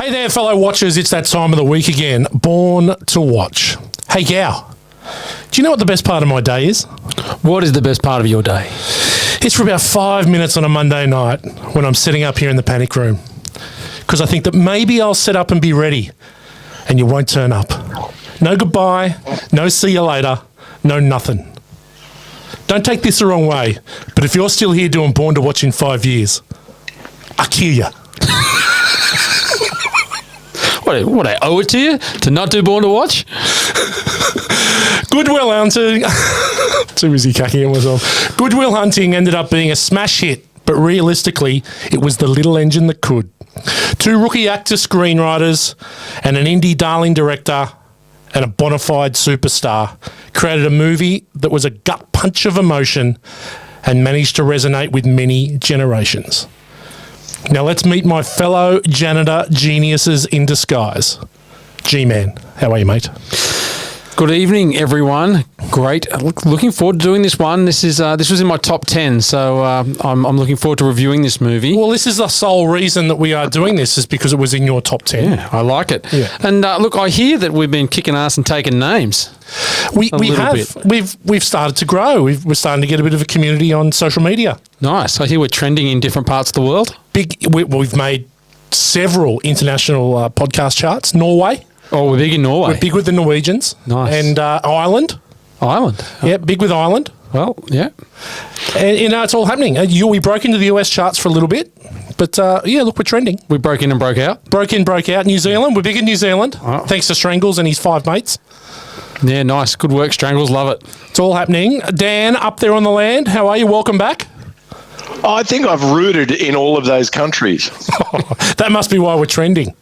Hey there, fellow watchers. It's that time of the week again. Born to watch. Hey, Gow. Do you know what the best part of my day is? What is the best part of your day? It's for about 5 minutes on a Monday night when I'm sitting up here in the panic room. Because I think that maybe I'll set up and be ready and you won't turn up. No goodbye, no see you later, no nothing. Don't take this the wrong way, but if you're still here doing Born to Watch in 5 years, I kill you. What, I owe it to you to not do Born to Watch? Goodwill Hunting. Too busy cacking at myself. Goodwill Hunting ended up being a smash hit, but realistically, it was the little engine that could. 2 rookie actor screenwriters and an indie darling director and a bona fide superstar created a movie that was a gut punch of emotion and managed to resonate with many generations. Now let's meet my fellow janitor geniuses in disguise. G-Man, how are you, mate? Good evening, everyone. Great. Looking forward to doing this one. This was in my top 10, so I'm looking forward to reviewing this movie. Well, this is the sole reason that we are doing this is because it was in your top 10. Yeah, I like it. Yeah. And look, I hear that we've been kicking ass and taking names. We have. We've started to grow. We're starting to get a bit of a community on social media. Nice. I hear we're trending in different parts of the world. We've made several international podcast charts. Norway. Oh, we're big in Norway. We're big with the Norwegians. Nice. And Ireland. Ireland. Yeah, big with Ireland. Well, yeah. And, it's all happening. We broke into the US charts for a little bit. But, look, we're trending. We broke in and broke out. Broke in, broke out. New Zealand. We're big in New Zealand. Oh. Thanks to Strangles and his 5 mates. Yeah, nice. Good work, Strangles. Love it. It's all happening. Dan, up there on the land, how are you? Welcome back. I think I've rooted in all of those countries. That must be why we're trending.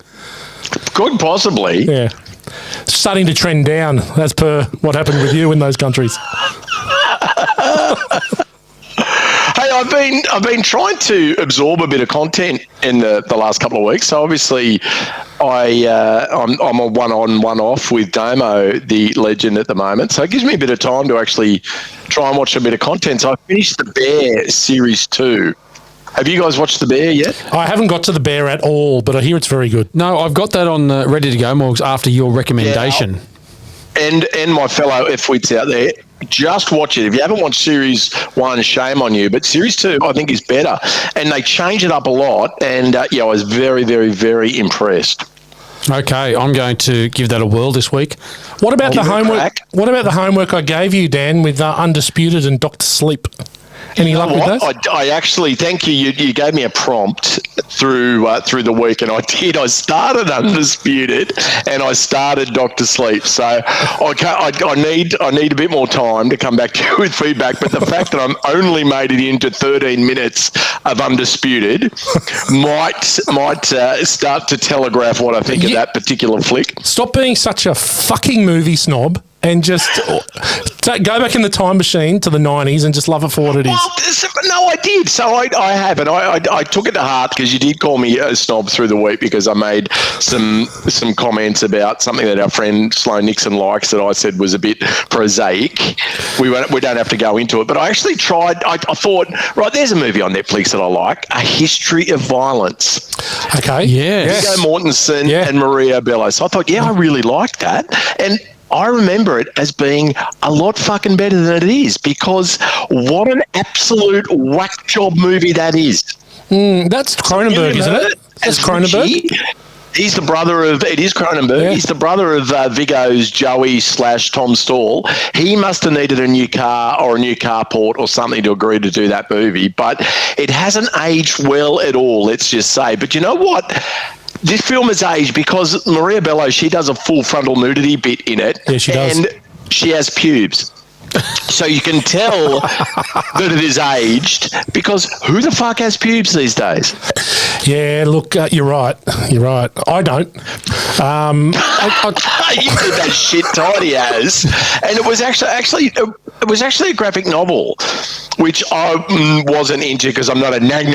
Could possibly. Yeah. Starting to trend down as per what happened with you in those countries. Hey, I've been trying to absorb a bit of content in the last couple of weeks. So obviously, I'm a one-on, one-off with Damo, the legend at the moment. So it gives me a bit of time to actually try and watch a bit of content. So I finished The Bear Series 2. Have you guys watched The Bear yet? I haven't got to The Bear at all, but I hear it's very good. No, I've got that on ready to go, Morgs, after your recommendation. Yeah, and my fellow F-wits out there, just watch it. If you haven't watched Series 1, shame on you. But Series 2, I think, is better. And they change it up a lot. And, I was very, very, very impressed. Okay, I'm going to give that a whirl this week. What about the homework? What about the homework I gave you, Dan, with Undisputed and Dr. Sleep? Any luck with those? I actually, thank you. You gave me a prompt through the week, and I did. I started Undisputed, and I started Dr. Sleep. So I need a bit more time to come back to you with feedback. But the fact that I'm only made it into 13 minutes of Undisputed might start to telegraph what I think of that particular flick. Stop being such a fucking movie snob. And just go back in the time machine to the 90s and just love it for what it is. Well, no, I did. So I have, and I took it to heart because you did call me a snob through the week because I made some comments about something that our friend Sloan Nixon likes that I said was a bit prosaic. We don't have to go into it, but I actually tried. I thought, right, there's a movie on Netflix that I like, A History of Violence. Okay. Yes. Viggo Mortensen and Maria Bello. So I thought, I really like that. And I remember it as being a lot fucking better than it is because what an absolute whack job movie that is. That's Cronenberg, isn't it? That's Cronenberg. He's the brother of, it is Cronenberg. Yeah. He's the brother of Viggo's Joey / Tom Stall. He must have needed a new car or a new carport or something to agree to do that movie. But it hasn't aged well at all, let's just say. But you know what? This film has aged because Maria Bello, she does a full frontal nudity bit in it. Yeah, she does. And she has pubes. So you can tell that it is aged because who the fuck has pubes these days? Yeah, look, you're right. I don't. You did that shit tidy as, and it was actually a graphic novel, which I wasn't into because I'm not a nag.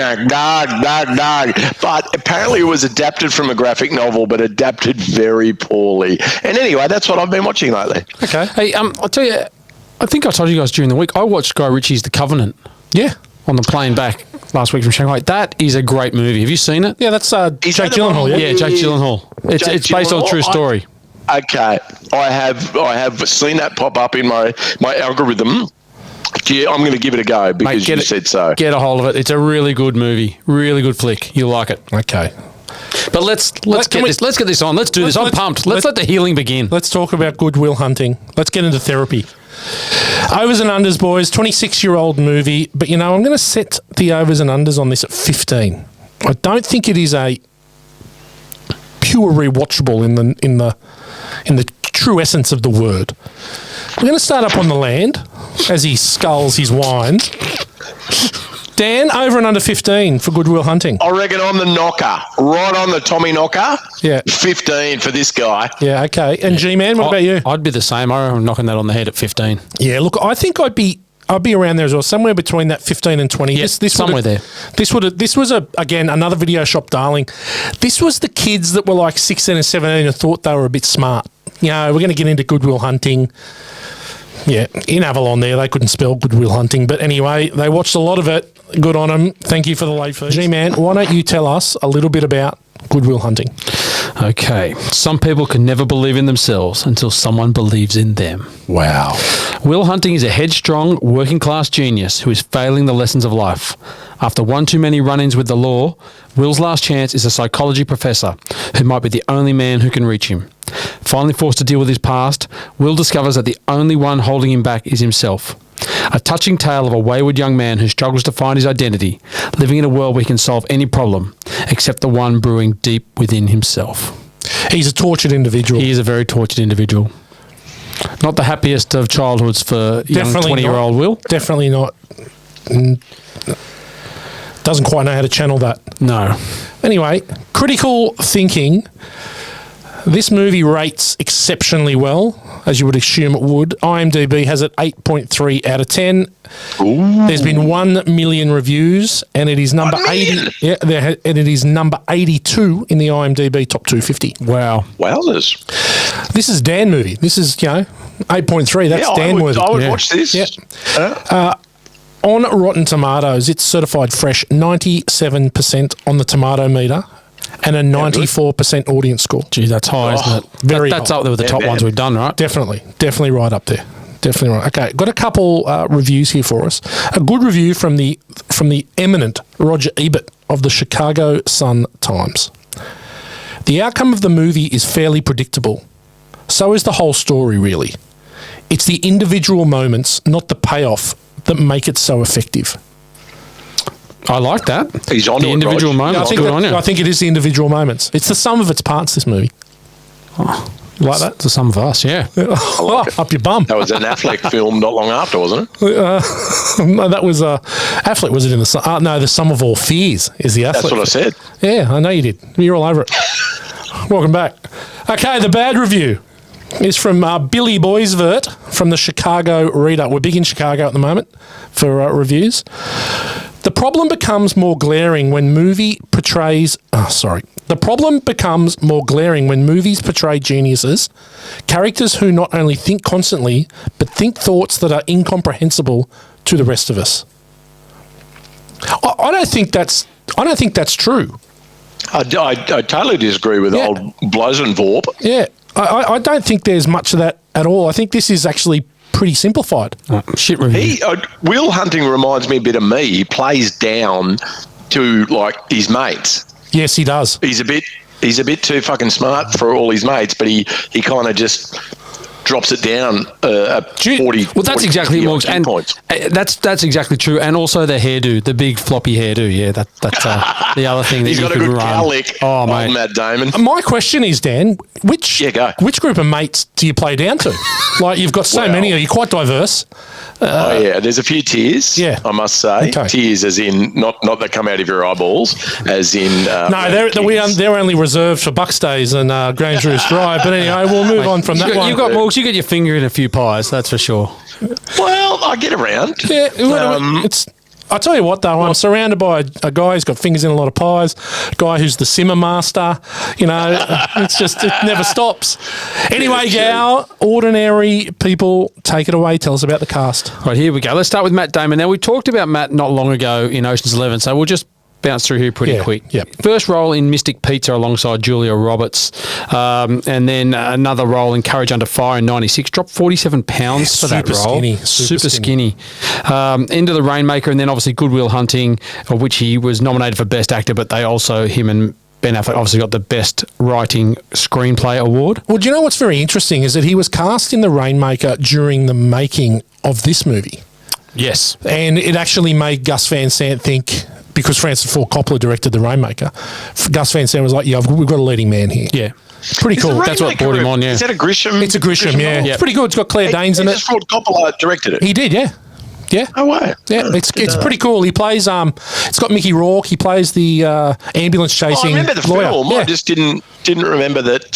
But apparently it was adapted from a graphic novel, but adapted very poorly. And anyway, that's what I've been watching lately. Okay. Hey, I'll tell you. I think I told you guys during the week, I watched Guy Ritchie's The Covenant. Yeah. on the plane back last week from Shanghai. That is a great movie. Have you seen it? Yeah, that's Jake Gyllenhaal. Yeah, Yeah, Jake Gyllenhaal. It's based on a true story. Okay, I have seen that pop up in my algorithm. Yeah, I'm going to give it a go because you said so. Get a hold of it. It's a really good movie. Really good flick. You'll like it. Okay. But let's get this on. Let's do this. I'm pumped. Let's let the healing begin. Let's talk about Good Will Hunting. Let's get into therapy. Overs and unders, boys. 26-year-old movie, but I'm going to set the overs and unders on this at 15. I don't think it is a pure rewatchable in the true essence of the word. We're going to start up on the land as he sculls his wine. Dan, over and under 15 for Good Will Hunting. I reckon on the knocker, right on the Tommy knocker. Yeah. 15 for this guy. Yeah, okay. And G-Man, what about you? I'd be the same. I'm knocking that on the head at 15. Yeah, look, I think I'd be around there as well, somewhere between that 15 and 20. Yeah, somewhere there. This was again another video shop darling. This was the kids that were like 16 and 17 and thought they were a bit smart. We're going to get into Good Will Hunting. Yeah, in Avalon there, they couldn't spell Good Will Hunting. But anyway, they watched a lot of it. Good on them. Thank you for the late fees. G-Man, why don't you tell us a little bit about Good Will Hunting? Okay. Some people can never believe in themselves until someone believes in them. Wow. Will Hunting is a headstrong, working-class genius who is failing the lessons of life. After one too many run-ins with the law, Will's last chance is a psychology professor who might be the only man who can reach him. Finally forced to deal with his past, Will discovers that the only one holding him back is himself. A touching tale of a wayward young man who struggles to find his identity, living in a world where he can solve any problem, except the one brewing deep within himself. He's a tortured individual. He is a very tortured individual. Not the happiest of childhoods for young 20-year-old Will. Definitely not. Doesn't quite know how to channel that. No. Anyway, critical thinking. This movie rates exceptionally well, as you would assume it would. IMDb has it 8.3 out of 10. Ooh. There's been 1 million reviews, and it is number 80. Yeah, and it is number 82 in the IMDb top 250. Wow. Wowzers. This is Dan movie. This is 8.3. That's Dan worthy. I would watch this. Yeah. On Rotten Tomatoes, it's certified fresh, 97% on the tomato meter. And a 94% audience score. Gee, that's high, isn't it? That's high. up there with the top ones we've done, right? Definitely right up there. Definitely right. Okay, got a couple reviews here for us. A good review from the eminent Roger Ebert of the Chicago Sun-Times. The outcome of the movie is fairly predictable. So is the whole story, really. It's the individual moments, not the payoff, that make it so effective. I like that. He's on the individual moments. I think it is the individual moments. It's the sum of its parts, this movie. Oh, you like that? The sum of us, yeah. Up your bum. That was an Affleck film not long after, wasn't it? No, that was Affleck. Was it in the no? The Sum of All Fears is the Affleck. That's what I said. Yeah, I know you did. You're all over it. Welcome back. Okay, the bad review is from Billy Boisvert from the Chicago Reader. We're big in Chicago at the moment for reviews. The problem becomes more glaring when The problem becomes more glaring when movies portray geniuses, characters who not only think constantly, but think thoughts that are incomprehensible to the rest of us. I don't think that's true. I totally disagree with old Blosenvorp. Yeah, I don't think there's much of that at all. I think this is actually pretty simplified. Shit review. Will Hunting reminds me a bit of me. He plays down to like his mates. Yes, he does. He's a bit too fucking smart for all his mates, but he kind of just drops it down 40. Well, that's exactly it, Morgs, and points. That's exactly true. And also the hairdo, the big floppy hairdo. Yeah, that's the other thing that he's got a good cow lick. Oh, mate, Matt Damon. My question is, Dan, which group of mates do you play down to? Like, you've got so many. You're quite diverse. There's a few tears. Yeah, I must say, tears as in not that come out of your eyeballs, as in they're only reserved for Bucks Days and Grand Drew's Drive. But anyway, we'll move on from that one. You've got Morgs. You get your finger in a few pies, that's for sure. Well, I get around. Yeah, I'll tell you what, though, I'm surrounded by a guy who's got fingers in a lot of pies, a guy who's the simmer master. You know, it never stops. Anyway, Gal, ordinary people, take it away. Tell us about the cast. Right, here we go. Let's start with Matt Damon. Now, we talked about Matt not long ago in Ocean's 11, so we'll just bounce through here pretty quick. Yep. First role in Mystic Pizza alongside Julia Roberts, and then another role in Courage Under Fire in '96. Dropped 47 pounds for that role. Super skinny. Into the Rainmaker, and then obviously Good Will Hunting, of which he was nominated for Best Actor, but him and Ben Affleck obviously got the Best Writing Screenplay award. Well, do you know what's very interesting is that he was cast in the Rainmaker during the making of this movie. Yes. And it actually made Gus Van Sant think, because Francis Ford Coppola directed The Rainmaker, Gus Van Sant was like, we've got a leading man here. Yeah. Pretty cool. That's what brought him on, yeah. Is that a Grisham? It's a Grisham, yeah. It's pretty good. It's got Claire Danes in it. Ford Coppola directed it. He did, yeah. Yeah. Oh, wow. Yeah, it's pretty cool. He plays, it's got Mickey Rourke. He plays the ambulance chasing I remember the lawyer. film. Yeah. I just didn't remember that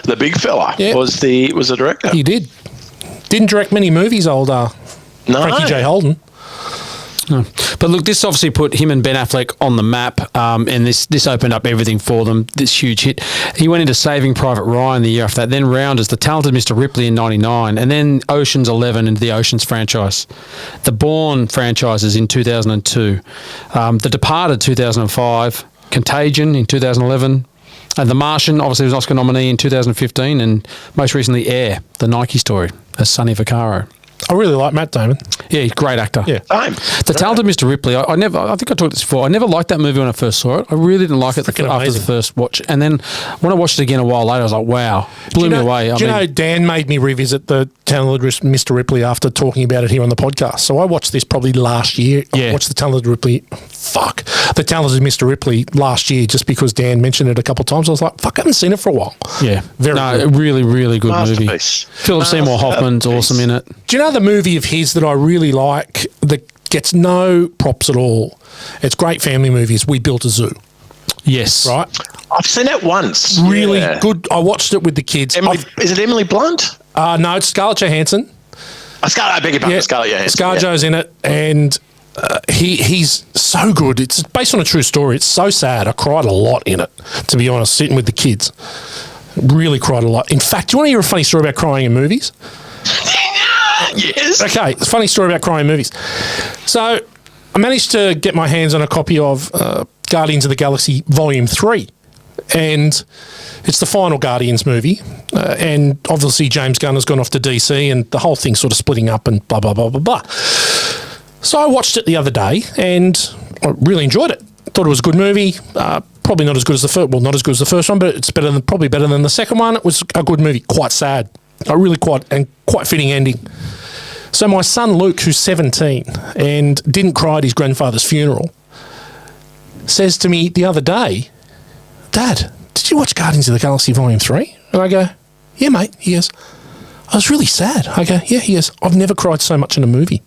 the big fella was the director. He did. Didn't direct many movies, old Frankie J. Holden. No. But look, this obviously put him and Ben Affleck on the map, and this opened up everything for them, this huge hit. He went into Saving Private Ryan the year after that, then Rounders, The Talented Mr. Ripley in '99, and then Ocean's 11 into the Oceans franchise. The Bourne franchises in 2002, The Departed 2005, Contagion in 2011, and The Martian, obviously was an Oscar nominee in 2015, and most recently Air, the Nike story, as Sonny Vaccaro. I really like Matt Damon. Yeah, he's a great actor. Yeah. Same. The Talented Mr. Ripley, I think I talked this before, I never liked that movie when I first saw it. I really didn't like it after amazing. the first watch. And then when I watched it again a while later, I was like, wow, blew me away. Do you know, Dan made me revisit The Talented Mr. Ripley after talking about it here on the podcast. So I watched this probably last year. Yeah. I watched The Talented Mr. Ripley last year just because Dan mentioned it a couple of times. I was like, fuck, I haven't seen it for a while. Yeah. Very good. Really, really good movie. Masterpiece. Philip Seymour Hoffman's awesome in it. Do you know the movie of his that I really like that gets no props at all? It's great family movies. We Built a Zoo. Yes. Right? I've seen it once. Really good. I watched it with the kids. Is it Emily Blunt? No, it's Scarlett Johansson. I beg your pardon, Scarlett Johansson. ScarJo's in it, and he's so good. It's based on a true story. It's so sad. I cried a lot in it, to be honest, sitting with the kids. Really cried a lot. In fact, do you want to hear a funny story about crying in movies? Yes. Okay, it's a funny story about crying in movies. So I managed to get my hands on a copy of Guardians of the Galaxy Volume 3. And it's the final Guardians movie. And obviously James Gunn has gone off to DC and the whole thing's sort of splitting up and blah, blah, blah, blah, blah. So I watched it the other day and I really enjoyed it. Thought it was a good movie. Probably not as good as the first. Well, not as good as the first one, but it's probably better than the second one. It was a good movie. Quite sad. Quite fitting ending. So my son Luke, who's 17 and didn't cry at his grandfather's funeral, says to me the other day, "Dad, did you watch Guardians of the Galaxy Volume 3? And I go, "Yeah, mate." He goes, "I was really sad." I go, "Yeah." He goes, "I've never cried so much in a movie."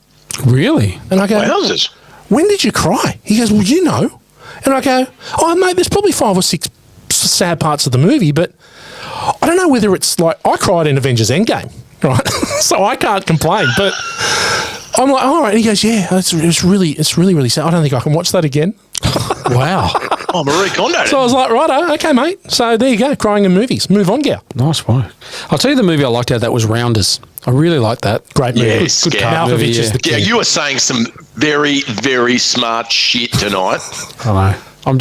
Really? And I go, Wowzers. "When did you cry?" He goes, "Well, you know." And I go, "Oh, mate, there's probably 5 or 6 sad parts of the movie, but I don't know whether it's like I cried in Avengers Endgame, right?" So I can't complain, but I'm like, "All right." And he goes, "Yeah, it's really sad. I don't think I can watch that again." Wow. Oh, Marie Kondo. So I was like, "Righto, okay, mate." So there you go, crying in movies. Move on, Gal. Nice work. I'll tell you the movie I liked out of that was Rounders. I really liked that. Great movie. Yes, Good yeah. Malkovich Movie, is the Yeah, king. you were saying some very, very smart shit tonight. I know.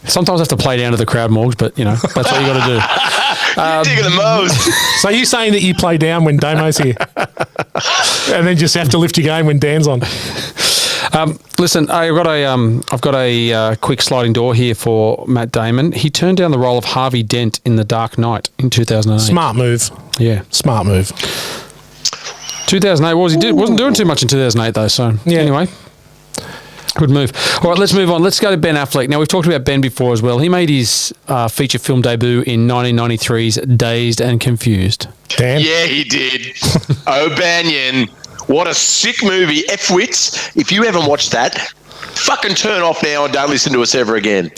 Sometimes I have to play down to the crowd, Morgs, but, that's what you got to do. You're digging the most. So you're saying that you play down when Damo's here, and then just have to lift your game when Dan's on? Listen, I've got a quick sliding door here for Matt Damon. He turned down the role of Harvey Dent in The Dark Knight in 2008. Smart move. Yeah. Smart move. 2008. Wasn't doing too much in 2008 though. So Yeah. Anyway, good move. All right, let's move on. Let's go to Ben Affleck. Now we've talked about Ben before as well. He made his feature film debut in 1993's Dazed and Confused. Dan? Yeah, he did. O'Banion. What a sick movie. F-Wits. If you haven't watched that, fucking turn off now and don't listen to us ever again.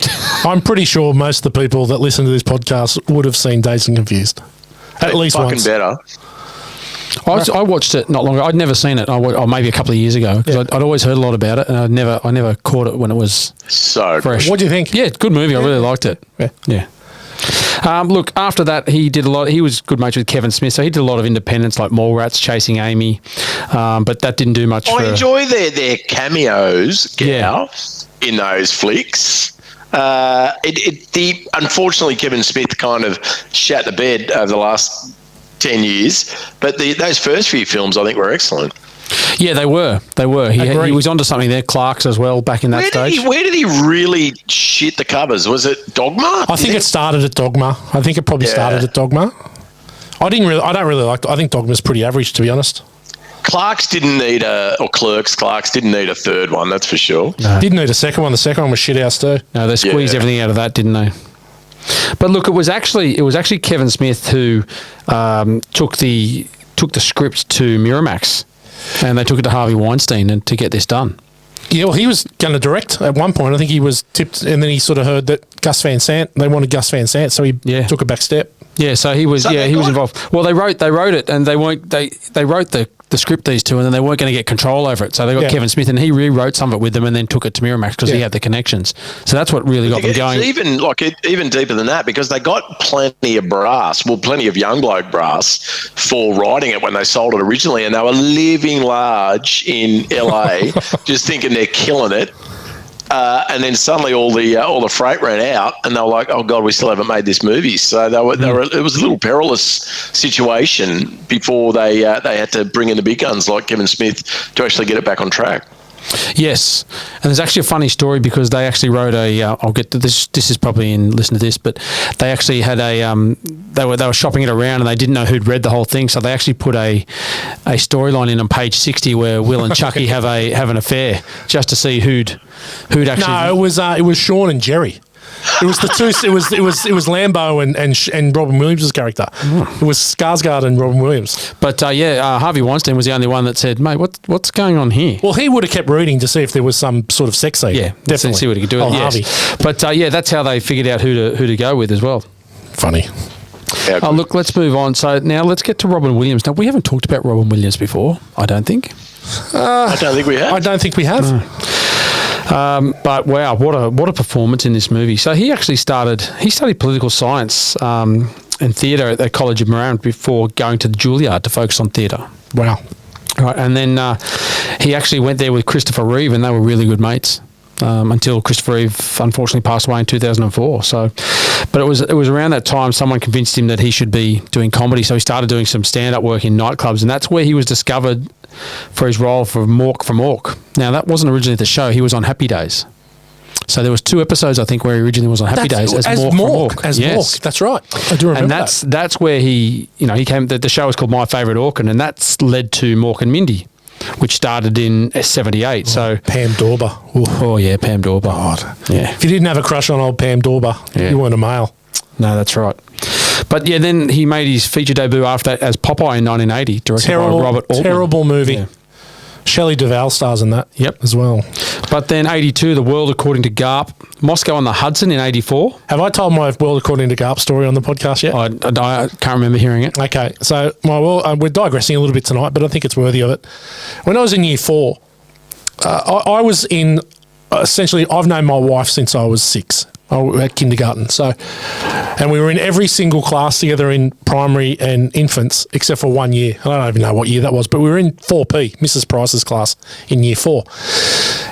I'm pretty sure most of the people that listen to this podcast would have seen Dazed and Confused. At least fucking once. better. I watched it not long ago. I'd never seen it. Maybe a couple of years ago, because I'd always heard a lot about it, and I never caught it when it was so fresh. What do you think? Yeah, good movie. I really liked it. Yeah. Look, after that, he did a lot. He was good mates with Kevin Smith, so he did a lot of independents like Mallrats, Chasing Amy, but that didn't do much. I enjoy their cameos, in those flicks. Unfortunately, Kevin Smith kind of shat the bed over the last 10 years, but those first few films I think were excellent. Yeah, they were. He was onto something there. Clark's as well back in that stage. Where did he really shit the covers? Was it Dogma? I think it started at Dogma. I think it probably started at Dogma. I don't really like it. I think Dogma's pretty average, to be honest. Clerks didn't need a third one, that's for sure. No. Didn't need a second one. The second one was shithouse too. No, they squeezed everything out of that, didn't they? But look, it was actually Kevin Smith who took the script to Miramax, and they took it to Harvey Weinstein to get this done. Yeah, well, he was going to direct at one point. I think he was tipped, and then he sort of heard that Gus Van Sant. They wanted Gus Van Sant, so he took a back step. Yeah, so he was. He was involved. Well, they wrote it, and they wrote the script, these two, and then they weren't going to get control over it. So they got Kevin Smith, and he rewrote some of it with them, and then took it to Miramax because he had the connections. So that's what really got them going. It's even deeper than that, because they got plenty of plenty of young bloke brass for writing it when they sold it originally, and they were living large in LA, just thinking they're killing it. And then suddenly all the freight ran out, and they were like, "Oh God, we still haven't made this movie." So they were. It was a little perilous situation before they had to bring in the big guns like Kevin Smith to actually get it back on track. Yes, and there's actually a funny story because they actually wrote I'll get to this. This is probably in listen to this, but they actually had they were shopping it around and they didn't know who'd read the whole thing, so they actually put a storyline in on page 60 where Will and Chucky have an affair just to see who'd actually. No, it was Sean and Jerry. It was the two. It was Lambo and Robin Williams' character. It was Skarsgård and Robin Williams. But Harvey Weinstein was the only one that said, "Mate, what's going on here?" Well, he would have kept reading to see if there was some sort of sex scene. Yeah, definitely see what he could do. Harvey. But that's how they figured out who to go with as well. Funny. Yeah, look, let's move on. So now let's get to Robin Williams. Now we haven't talked about Robin Williams before. I don't think. I don't think we have. I don't think we have. No. But wow, what a performance in this movie! So he studied political science and theatre at the College of Marin before going to the Juilliard to focus on theatre. Wow. Right, and then he actually went there with Christopher Reeve, and they were really good mates until Christopher Reeve unfortunately passed away in 2004. So, but it was around that time someone convinced him that he should be doing comedy. So he started doing some stand-up work in nightclubs, and that's where he was discovered for his role for Mork from Ork. Now, that wasn't originally the show. He was on Happy Days. So there was 2 episodes, I think, where he originally was on Happy Days as Mork from Ork. As Mork, that's right. I do remember that. And that's where he came. The show was called My Favourite Orkin, and that's led to Mork and Mindy, which started in '78. So Pam Dawber. Ooh. Oh yeah, Pam Dawber. God. Yeah. If you didn't have a crush on old Pam Dawber, you weren't a male. No, that's right. But yeah, then he made his feature debut after that as Popeye in 1980, directed by Robert Altman. Terrible movie. Yeah. Shelley Duvall stars in that. Yep, as well. But then 82, The World According to Garp, Moscow on the Hudson in 84. Have I told my World According to Garp story on the podcast yet? I can't remember hearing it. Okay, so we're digressing a little bit tonight, but I think it's worthy of it. When I was in year 4, I was in essentially. I've known my wife since I was 6. At kindergarten, and we were in every single class together in primary and infants, except for 1 year. I don't even know what year that was, but we were in 4P, Mrs. Price's class, in year 4.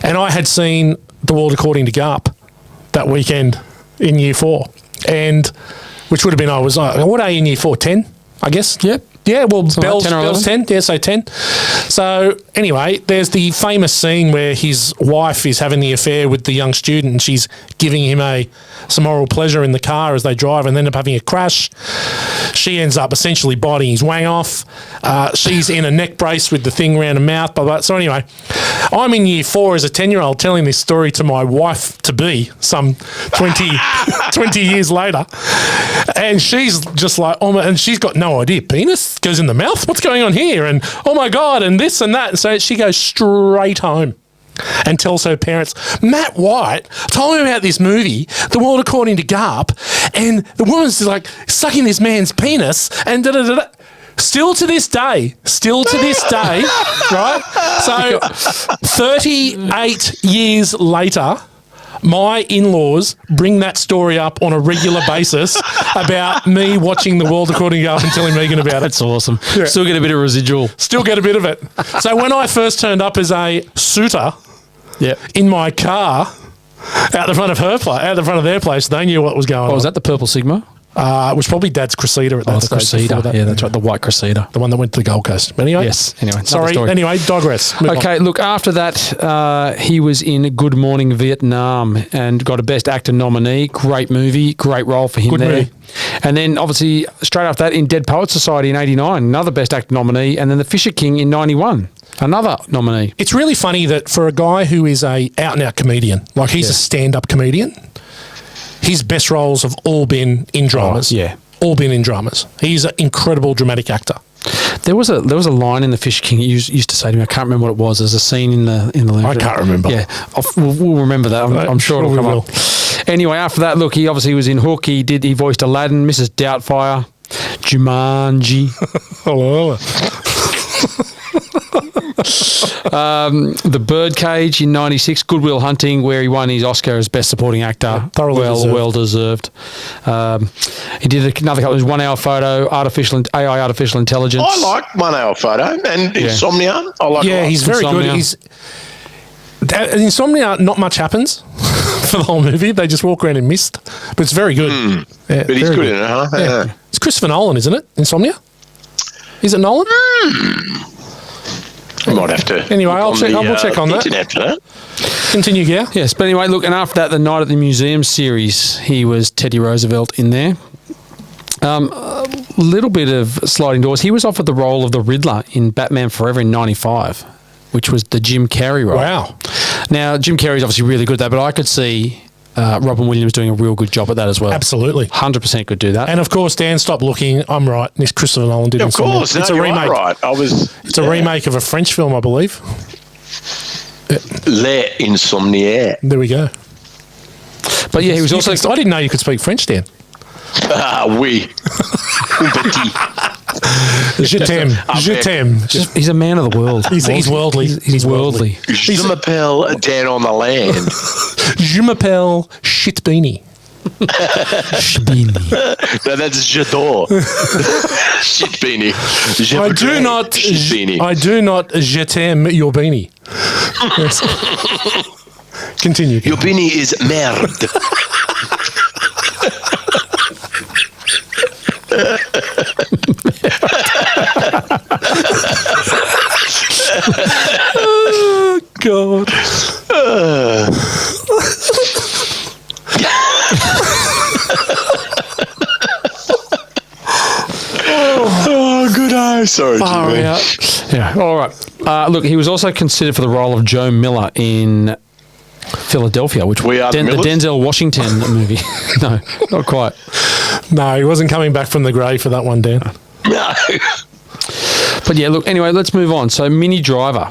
And I had seen The World According to Garp that weekend in year 4, and which would have been, I was like, what are you in year 4? 10, I guess? Yep. Yeah, well, so Bell's 10. Yeah, so 10. So anyway, there's the famous scene where his wife is having the affair with the young student and she's giving him some oral pleasure in the car as they drive and end up having a crash. She ends up essentially biting his wang off. She's in a neck brace with the thing around her mouth, blah, blah. So anyway, I'm in year 4 as a 10-year-old telling this story to my wife-to-be some 20 years later. And she's just like, oh my, and she's got no idea. Penis goes in the mouth? What's going on here? And oh my God, and this and that. And so she goes straight home and tells her parents, Matt White told me about this movie, The World According to Garp, and the woman's like sucking this man's penis and da-da-da-da. Still to this day, right? So 38 years later, my in-laws bring that story up on a regular basis about me watching The World According to Garth and telling Megan about it. That's awesome. Yeah. Still get a bit of residual. Still get a bit of it. So when I first turned up as a suitor Yep. in my car out the front of their place, they knew what was going on. Was that the Purple Sigma? It was probably Dad's Cressida at that The stage. before Cressida. that. Yeah, that's right. The white Cressida. The one that went to the Gold Coast. But anyway. Yes. Anyway. another Sorry. story. Anyway, digress. Move Okay, look, after that, he was in Good Morning Vietnam and got a Best Actor nominee. Great movie, great role for him Good there. movie. And then, obviously, straight after that, in Dead Poets Society in 89, another Best Actor nominee. And then The Fisher King in 91, another nominee. It's really funny that for a guy who is a out-and-out comedian, like he's a stand-up comedian, his best roles have all been in dramas. Oh, yeah. All been in dramas. He's an incredible dramatic actor. There was a line in The Fisher King he used to say to me. I can't remember what it was. There's a scene in the I can't remember. Yeah, we'll remember that. I'm sure it'll we come will. up. Anyway, after that, look, he obviously was in Hook. He voiced Aladdin, Mrs. Doubtfire, Jumanji. Hello. The Birdcage in 96, Good Will Hunting, where he won his Oscar as Best Supporting Actor. Thoroughly well deserved. He did another couple. There's 1 Hour Photo, AI Artificial Intelligence. I like 1 Hour Photo and Insomnia. I like. Yeah, a lot. he's very Insomnia. good. In Insomnia, not much happens for the whole movie. They just walk around in mist. But it's very good. Yeah, But he's very good in it, huh? Yeah. It's Christopher Nolan, isn't it? Insomnia? Is it Nolan? I might have to. Anyway, look we'll check on that. internet for that. Continue, Gow. Yes, but anyway, look, and after that, the Night at the Museum series, he was Teddy Roosevelt in there. A little bit of sliding doors. He was offered the role of the Riddler in Batman Forever in 95, which was the Jim Carrey role. Wow. Now, Jim Carrey's obviously really good at that, but I could see Robin Williams doing a real good job at that as well. Absolutely. 100% could do that. And of course, Dan, stop looking. I'm right. This Christopher Nolan did Of Insomnia. course, no, It's a you remake. are right. It's a remake of a French film, I believe. Les Insomniaires. There we go. But yeah, he was also... I didn't know you could speak French, Dan. Ah, oui. Un petit. Je t'aime. Je t'aime. He's a man of the world. He's worldly. He's worldly. Je m'appelle Dan on the land. Je m'appelle Shit Beanie. No, that's j'adore. Shit beanie. I do not. Shit beanie. I do not. Je t'aime your beanie. Yes. Continue. Your beanie is merde. Oh God. Oh, good eye. Sorry, Far Jimmy. out. Yeah, all right. Look, he was also considered for the role of Joe Miller in Philadelphia, which We Are the the Millers? Denzel Washington movie. No, not quite. No, he wasn't coming back from the grave for that one, Dan. No. But yeah, look, anyway, let's move on. So, Minnie Driver.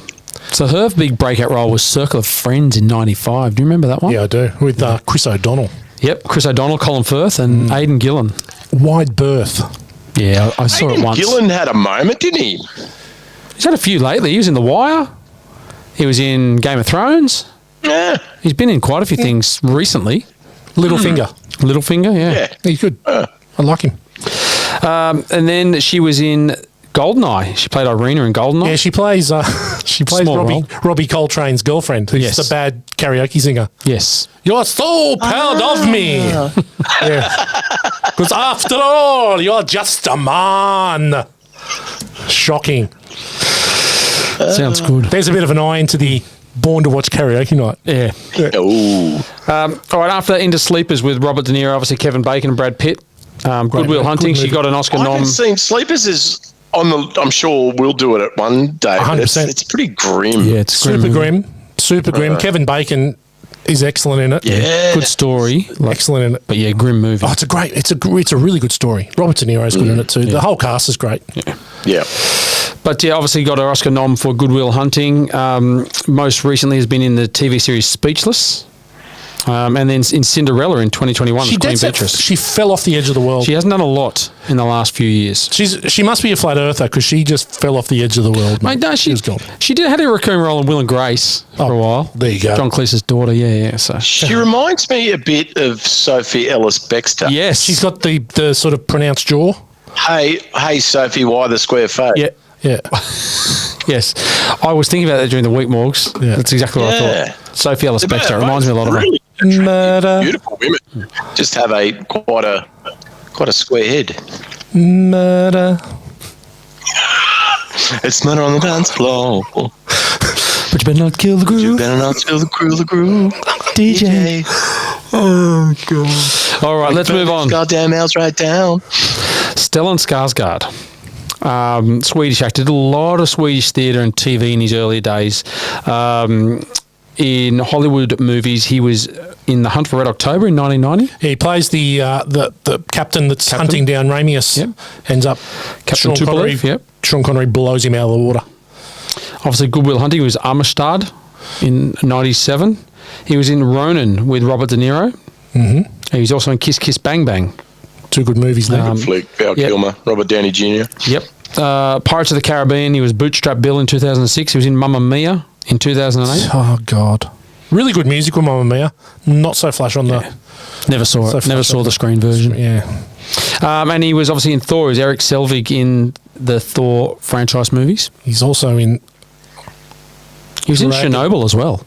So, her big breakout role was Circle of Friends in 95. Do you remember that one? Yeah, I do. With Chris O'Donnell. Yep, Chris O'Donnell, Colin Firth, and Aidan Gillen. Wide Berth. Yeah, I saw it once. Gillen had a moment, didn't he? He's had a few lately. He was in The Wire. He was in Game of Thrones. Yeah. He's been in quite a few things recently. Littlefinger. Littlefinger, yeah. Yeah. He's good. I like him. And then she was in Goldeneye. She played Irina in Goldeneye. Yeah, she plays Small role. Robbie Coltrane's girlfriend, who's Yes. the bad karaoke singer. Yes. You're so proud of me. Because after all, you're just a man. Shocking. Sounds good. There's a bit of an eye into the Born to Watch karaoke night. Yeah. Oh. All right, after that, into Sleepers with Robert De Niro, obviously Kevin Bacon and Brad Pitt. Good Will Hunting. Good She movie. got an Oscar I nom. haven't seen Sleepers is on the. I'm sure we'll do it at one day. but 100%. It's pretty grim. Yeah, it's a Super movie. grim. Super grim. Kevin Bacon is excellent in it. Yeah. Good story. Excellent in it. But yeah, grim movie. Oh, it's a really good story. Robert De Niro's good in it too. The whole cast is great. Yeah. But yeah, obviously got her Oscar nom for Good Will Hunting. Most recently has been in the TV series Speechless. And then in Cinderella in 2021, She Queen dead set, Beatrice. she fell off the edge of the world. She hasn't done a lot in the last few years. She must be a flat earther because she just fell off the edge of the world. Mate, no, she was gone. had a recurring role in Will and Grace for a while. There you go. John Cleese's daughter, yeah. So She reminds me a bit of Sophie Ellis Bextor. yes, She's got the sort of pronounced jaw. Hey, Sophie, why the square face? yeah. Yeah. Yes, I was thinking about that during the week, Morgs. Yeah. That's exactly what I Yeah. thought. Sophie Ellis Bextor reminds me a lot of her. really Murder. beautiful women. Just have quite a square head. Murder. It's murder on the dance floor. But you better not kill the groove. You better not steal the groove. DJ. Oh, God. All right, let's move on. Goddamn house right down. Stellan Skarsgård. Swedish actor, did a lot of Swedish theatre and TV in his earlier days. In Hollywood movies, he was in The Hunt for Red October in 1990. Yeah, he plays the captain that's hunting down Ramius. Yep. Ends up Captain Sean Connery. Tupolev, yep. Sean Connery blows him out of the water. Obviously, Good Will Hunting was Amistad in 97. He was in Ronin with Robert De Niro. Mm-hmm. He was also in Kiss Kiss Bang Bang. Two good movies there. Good flick. Val yep. Kilmer, Robert Downey Jr. Yep. Pirates of the Caribbean, he was Bootstrap Bill in 2006. He was in Mamma Mia in 2008. Oh, God. Really good music with Mamma Mia. Not so flash on the... Never saw So it. Never flash saw on the screen version. Yeah. And he was obviously in Thor. He was Eric Selvig in the Thor franchise movies. He's also in He was in Dragon. Chernobyl as well.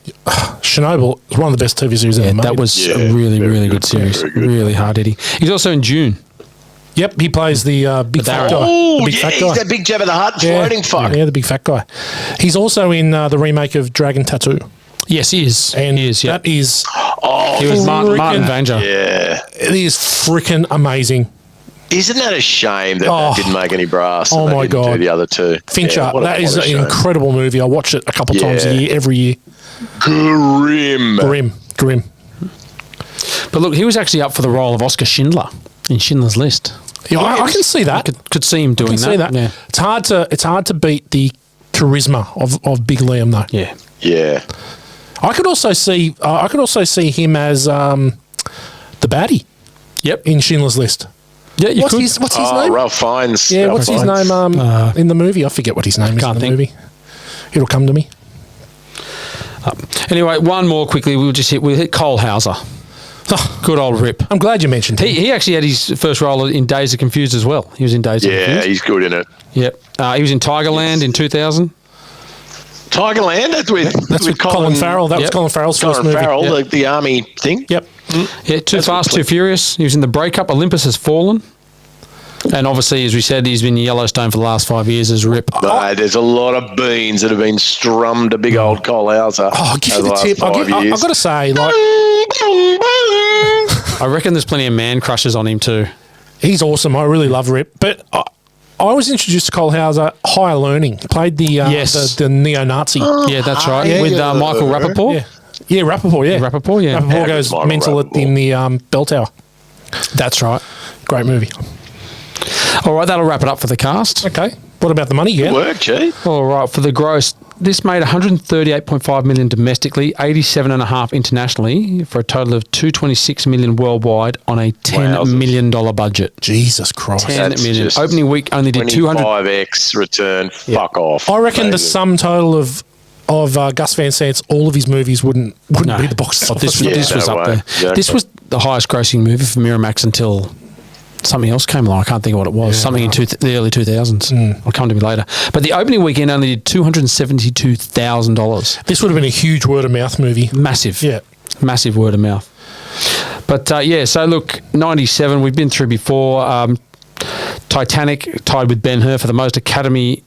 Chernobyl. It's one of the best TV series ever made. That was Yeah, a really, very really good, good series. very good. Really hard hitting. He's also in June. Yep, he plays the big fat Darren. guy. Oh, The big yeah, fat he's guy. that big Jabba the Hutt floating fuck. Yeah, the big fat guy. He's also in the remake of Dragon Tattoo. Yes, he is. And he is, yeah. that is... Oh, He was Martin freaking- Vanger. yeah. It is freaking amazing. Isn't that a shame that Oh. that didn't make any brass? Oh and they my didn't God. do the other two. Fincher, Yeah, what a- that is what a an shame. incredible movie. I watch it a couple times a Yeah. year, every year. Grim. Grim. But look, he was actually up for the role of Oscar Schindler in Schindler's List. Yeah, I can see that. Could see him I doing can see that. Yeah. It's hard to beat the charisma of Big Liam though. Yeah. Yeah. I could also see him as the baddie Yep. in Schindler's List. Yeah, you What's could. his Oh, name? Ralph Fiennes. Yeah, Ralph what's his Fiennes. name in the movie? I forget what his name is in Can't the think. movie. It'll come to me. Anyway, one more quickly. We'll hit Cole Hauser. Oh, Good old Rip. I'm glad you mentioned him. He actually had his first role in Days of Confused as well. He was in Days of Yeah, Confused. he's good in it. Yep. He was in Tigerland in 2000. Tigerland, that's with Colin Farrell. That was Yep. Colin Farrell's first Colin movie. Farrell, Yep. the army thing. Yep. Yeah, Too That's Fast, what- Too Furious. He was in The Breakup. Olympus Has Fallen. And obviously, as we said, he's been in Yellowstone for the last 5 years as Rip. No, there's a lot of beans that have been strummed to big old Cole Hauser. Oh, I'll give you over the last tip. 5 I've years. got to say, like, I reckon there's plenty of man crushes on him too. he's awesome. I really love Rip. But I was introduced to Cole Hauser, Higher Learning. He played the Yes. the neo-Nazi. Yeah, that's right. yeah, With yeah. Michael Rappaport. Yeah. Yeah, Rappaport, yeah. Rappaport, yeah. Rappaport Yeah, goes Michael mental in the bell tower. That's right. Great movie. All right, that'll wrap it up for the cast. Okay. What about the money, yeah? Work, gee. All right, for the gross, this made 138.5 million domestically, 87.5 internationally, for a total of 226 million worldwide on a $10 million budget. Jesus Christ. 10 That's million. just Opening week only did 200. 25x return. Fuck off. I reckon the Amazing. sum total of Gus Van Sant's all of his movies wouldn't No. be the box Oh, office. this Yeah, was no up way. there. Exactly. This was the highest grossing movie for Miramax until something else came along. I can't think of what it was. Something in the early 2000s. It'll come to me later. But the opening weekend only did $272,000. This would have been a huge word of mouth movie. Massive. Yeah. Massive word of mouth. But yeah, so look, 97, we've been through before. Titanic tied with Ben-Hur for the most Academy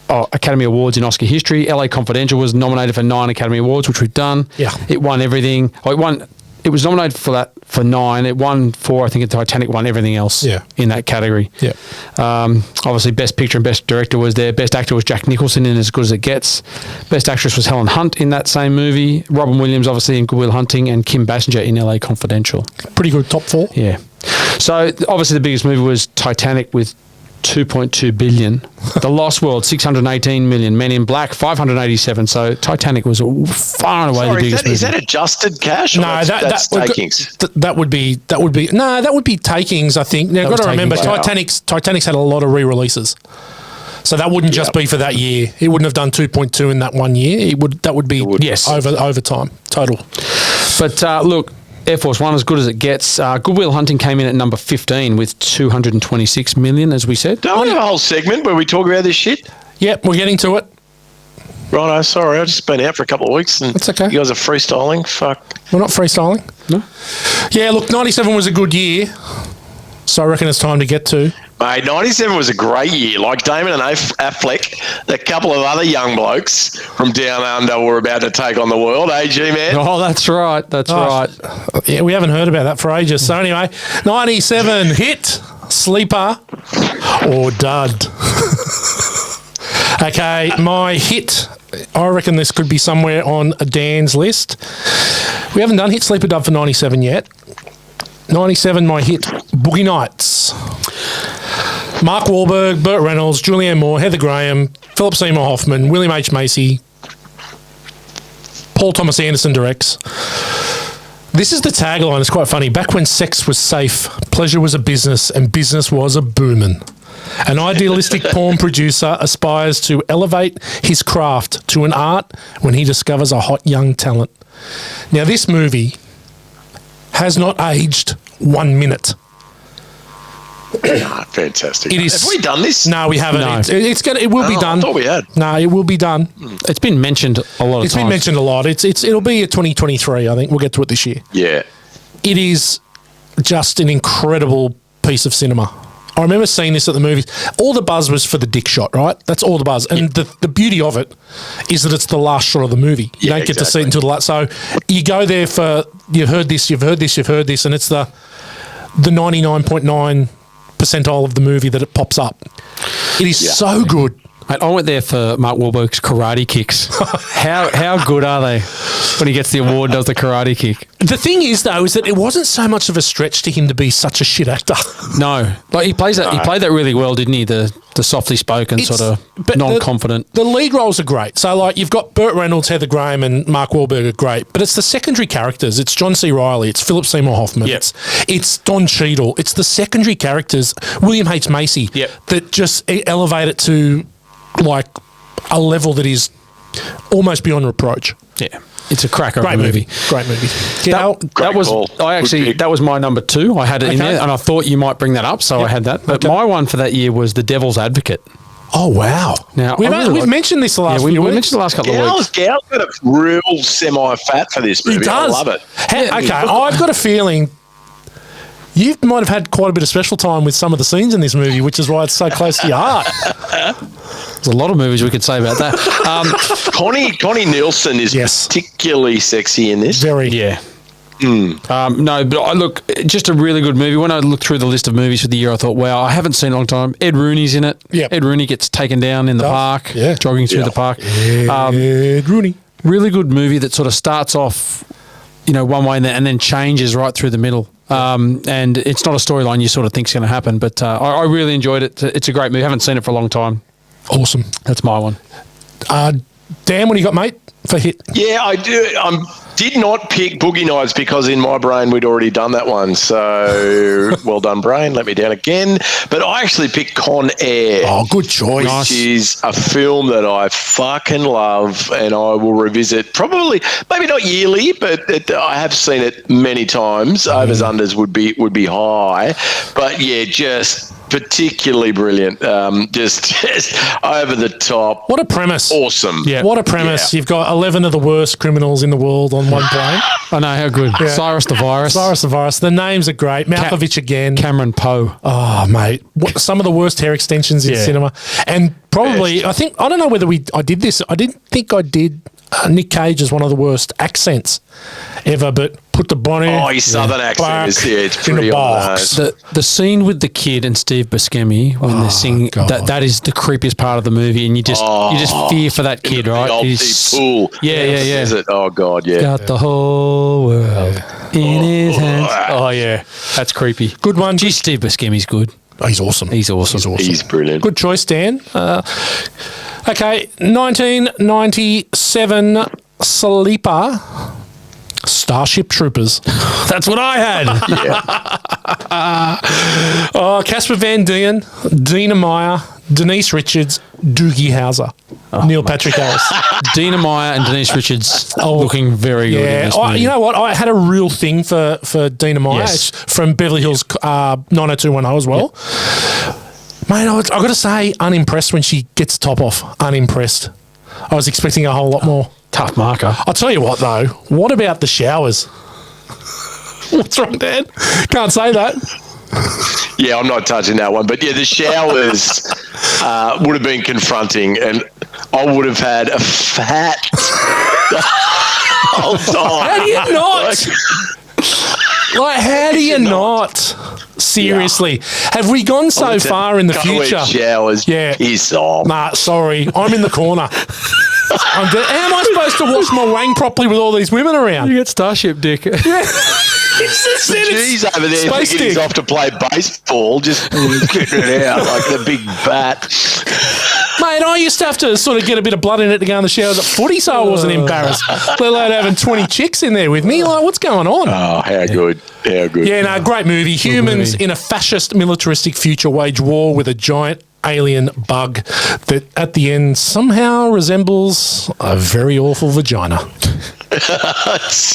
Awards in Oscar history. LA Confidential was nominated for 9 Academy Awards, which we've done. Yeah. It won everything. It was nominated for that for 9. It won 4. I think Titanic won everything else in that category. Yeah. Obviously, Best Picture and Best Director was there. Best Actor was Jack Nicholson in As Good as It Gets. Best Actress was Helen Hunt in that same movie. Robin Williams, obviously, in Good Will Hunting, and Kim Basinger in LA Confidential. Pretty good top 4. Yeah. So, obviously, the biggest movie was Titanic with 2.2 billion. The Lost World, 618 million. Men in Black, 587. So Titanic was far and away the biggest movie. Is that adjusted cash? Or No, that's takings. That would be takings. I think. Now, got to remember, Wow. Titanic's had a lot of re-releases, so that wouldn't just be for that year. It wouldn't have done 2.2 in that one year. That would be Yes. over time total. But look, Air Force One, as good as it gets. Good Will Hunting came in at number 15 with 226 million, as we said. Don't we have a whole segment where we talk about this shit? Yep, we're getting to it. Righto, sorry, I've just been out for a couple of weeks and That's okay. you guys are freestyling. Fuck. We're not freestyling. No? Yeah, look, 97 was a good year, so I reckon it's time to get to. Mate, 97 was a great year. Like Damon and Affleck, a couple of other young blokes from down under were about to take on the world. AG, man. Oh, that's right. That's right. Yeah, we haven't heard about that for ages. So anyway, 97 hit, sleeper, or dud. Okay, my hit, I reckon this could be somewhere on Dan's list. We haven't done hit, sleeper, dud for 97 yet. 97, my hit, Boogie Nights. Mark Wahlberg, Burt Reynolds, Julianne Moore, Heather Graham, Philip Seymour Hoffman, William H. Macy, Paul Thomas Anderson directs. This is the tagline. It's quite funny. Back when sex was safe, pleasure was a business, and business was a boomin'. An idealistic porn producer aspires to elevate his craft to an art when he discovers a hot young talent. Now, this movie has not aged 1 minute. Fantastic. It is. Have we done this? No, we haven't. No. It will be done. I thought we had. No, it will be done. It's been mentioned a lot of times. It's been mentioned a lot. It'll be a 2023. I think we'll get to it this year. Yeah. It is just an incredible piece of cinema. I remember seeing this at the movies. All the buzz was for the dick shot, right? That's all the buzz. And the beauty of it is that it's the last shot of the movie. You don't get to see it until the last. So you go there for, you've heard this, and it's the 99.9 percentile of the movie that it pops up. It is so good. Mate, I went there for Mark Wahlberg's karate kicks. How good are they when he gets the award, does the karate kick? The thing is, though, is that it wasn't so much of a stretch to him to be such a shit actor. No. Like he plays that. He played that really well, didn't he? The softly spoken, sort of non-confident. The lead roles are great. So, like, you've got Burt Reynolds, Heather Graham, and Mark Wahlberg are great. But it's the secondary characters. It's John C. Reilly. It's Philip Seymour Hoffman. Yep. It's Don Cheadle. It's the secondary characters, William H. Macy, that just elevate it to, like, a level that is almost beyond reproach. Yeah. It's a cracker Great of a movie. Great movie. That was my number 2. I had it in there, and I thought you might bring that up, so I had that. But my one for that year was The Devil's Advocate. Oh, wow. Now we've mentioned this the last few weeks. We mentioned the last couple of weeks. Gal's got a real semi-fat for this movie. He does. I love it. Okay, I've got a feeling you might have had quite a bit of special time with some of the scenes in this movie, which is why it's so close to your heart. There's a lot of movies we could say about that. Connie Nielsen is particularly sexy in this. Very. Yeah. No, but look, just a really good movie. When I looked through the list of movies for the year, I thought, wow, I haven't seen it in a long time. Ed Rooney's in it. Yep. Ed Rooney gets taken down in the park, jogging through the park. Ed Rooney. Really good movie that sort of starts off, one way and then changes right through the middle. And it's not a storyline you sort of think is going to happen, but I really enjoyed it. It's a great movie. I haven't seen it for a long time. Awesome. That's my one. Dan, what do you got, mate, for hit? Yeah, I do. Did not pick Boogie Nights because in my brain we'd already done that one. So well done, brain. Let me down again. But I actually picked Con Air. Oh, good choice. Which is a film that I fucking love and I will revisit probably, maybe not yearly, but I have seen it many times. Overs, unders would be high. But yeah, just particularly brilliant. Just over the top. What a premise. Awesome. Yeah. What a premise. Yeah. You've got 11 of the worst criminals in the world on one plane. I know, how good. Yeah. Cyrus the Virus. The names are great. Malkovich again. Cameron Poe. Oh, mate. Some of the worst hair extensions in cinema. And probably, I don't know whether I did this. I didn't think I did Nick Cage as one of the worst accents ever, but put the bonnet. Oh, his southern accent is it's in pretty the on box. The scene with the kid and Steve Buscemi when they're singing, that is the creepiest part of the movie, and you just fear for that kid, right? He's pool. Yeah. Oh God, yeah. Got the whole world in his hands. Oh yeah, that's creepy. Good one. Gee, Steve Buscemi's good. Oh, he's awesome. He's awesome. He's awesome. He's brilliant. Good choice, Dan. Okay, 1997 sleeper, Starship Troopers. That's what I had. Yeah. Casper Van Dien, Dina Meyer, Denise Richards, Doogie Howser, Neil Patrick Harris. Dina Meyer and Denise Richards looking very good in this movie. You know what? I had a real thing for Dina Meyer. Yes. From Beverly Hills 90210 as well. Mate, I've got to say, unimpressed when she gets top off. Unimpressed. I was expecting a whole lot more. Tough marker. I'll tell you what, though. What about the showers? What's wrong, Dad? Can't say that. Yeah, I'm not touching that one. But yeah, the showers would have been confronting, and I would have had a fat the whole time. How do you not? How do you not? Seriously. Have we gone so far in the future? Showers. Yeah. Piss off. Nah, sorry. I'm in the corner. How am I supposed to wash my wang properly with all these women around? You get Starship Dick. Geez, over there Space thinking he's dick. off to play baseball, just getting it out like the big bat. Mate, I used to have to sort of get a bit of blood in it to go in the showers at footy so I wasn't embarrassed. Let alone having 20 chicks in there with me. Like, what's going on? Oh, how good. How good. Yeah, no, great movie. Humans in a fascist militaristic future wage war with a giant alien bug that at the end somehow resembles a very awful vagina.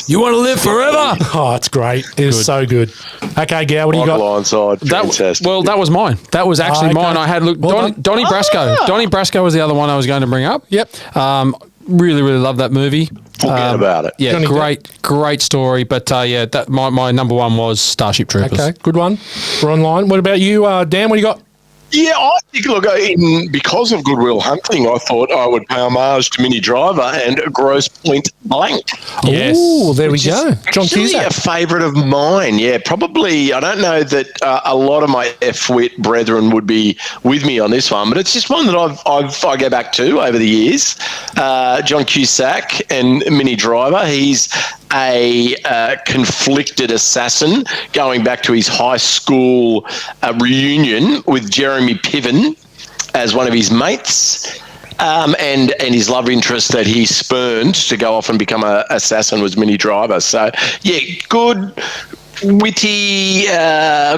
You want to live forever? Oh, it's great. It is so good. Okay, Gal, what do you got? Blindside. Fantastic. That was mine. That was actually Okay. mine. I had Well Donnie Brasco. Donnie Brasco was the other one I was going to bring up. Yep. Really, really love that movie. Forget about it. Yeah, Johnny great story. But that my number one was Starship Troopers. Okay, good one. We're online. What about you, Dan? What do you got? Yeah, I think, look, because of Good Will Hunting, I thought I would pay homage to Minnie Driver and Grosse Point Blank. Yes. Oh, there we Which is go. John actually Cusack. a favourite of mine. Yeah, probably. I don't know that a lot of my F-wit brethren would be with me on this one, but it's just one that I go back to over the years. John Cusack and Minnie Driver. He's a conflicted assassin going back to his high school reunion with Jeremy Piven as one of his mates. And his love interest that he spurned to go off and become an assassin was Minnie Driver. So, yeah, good, witty,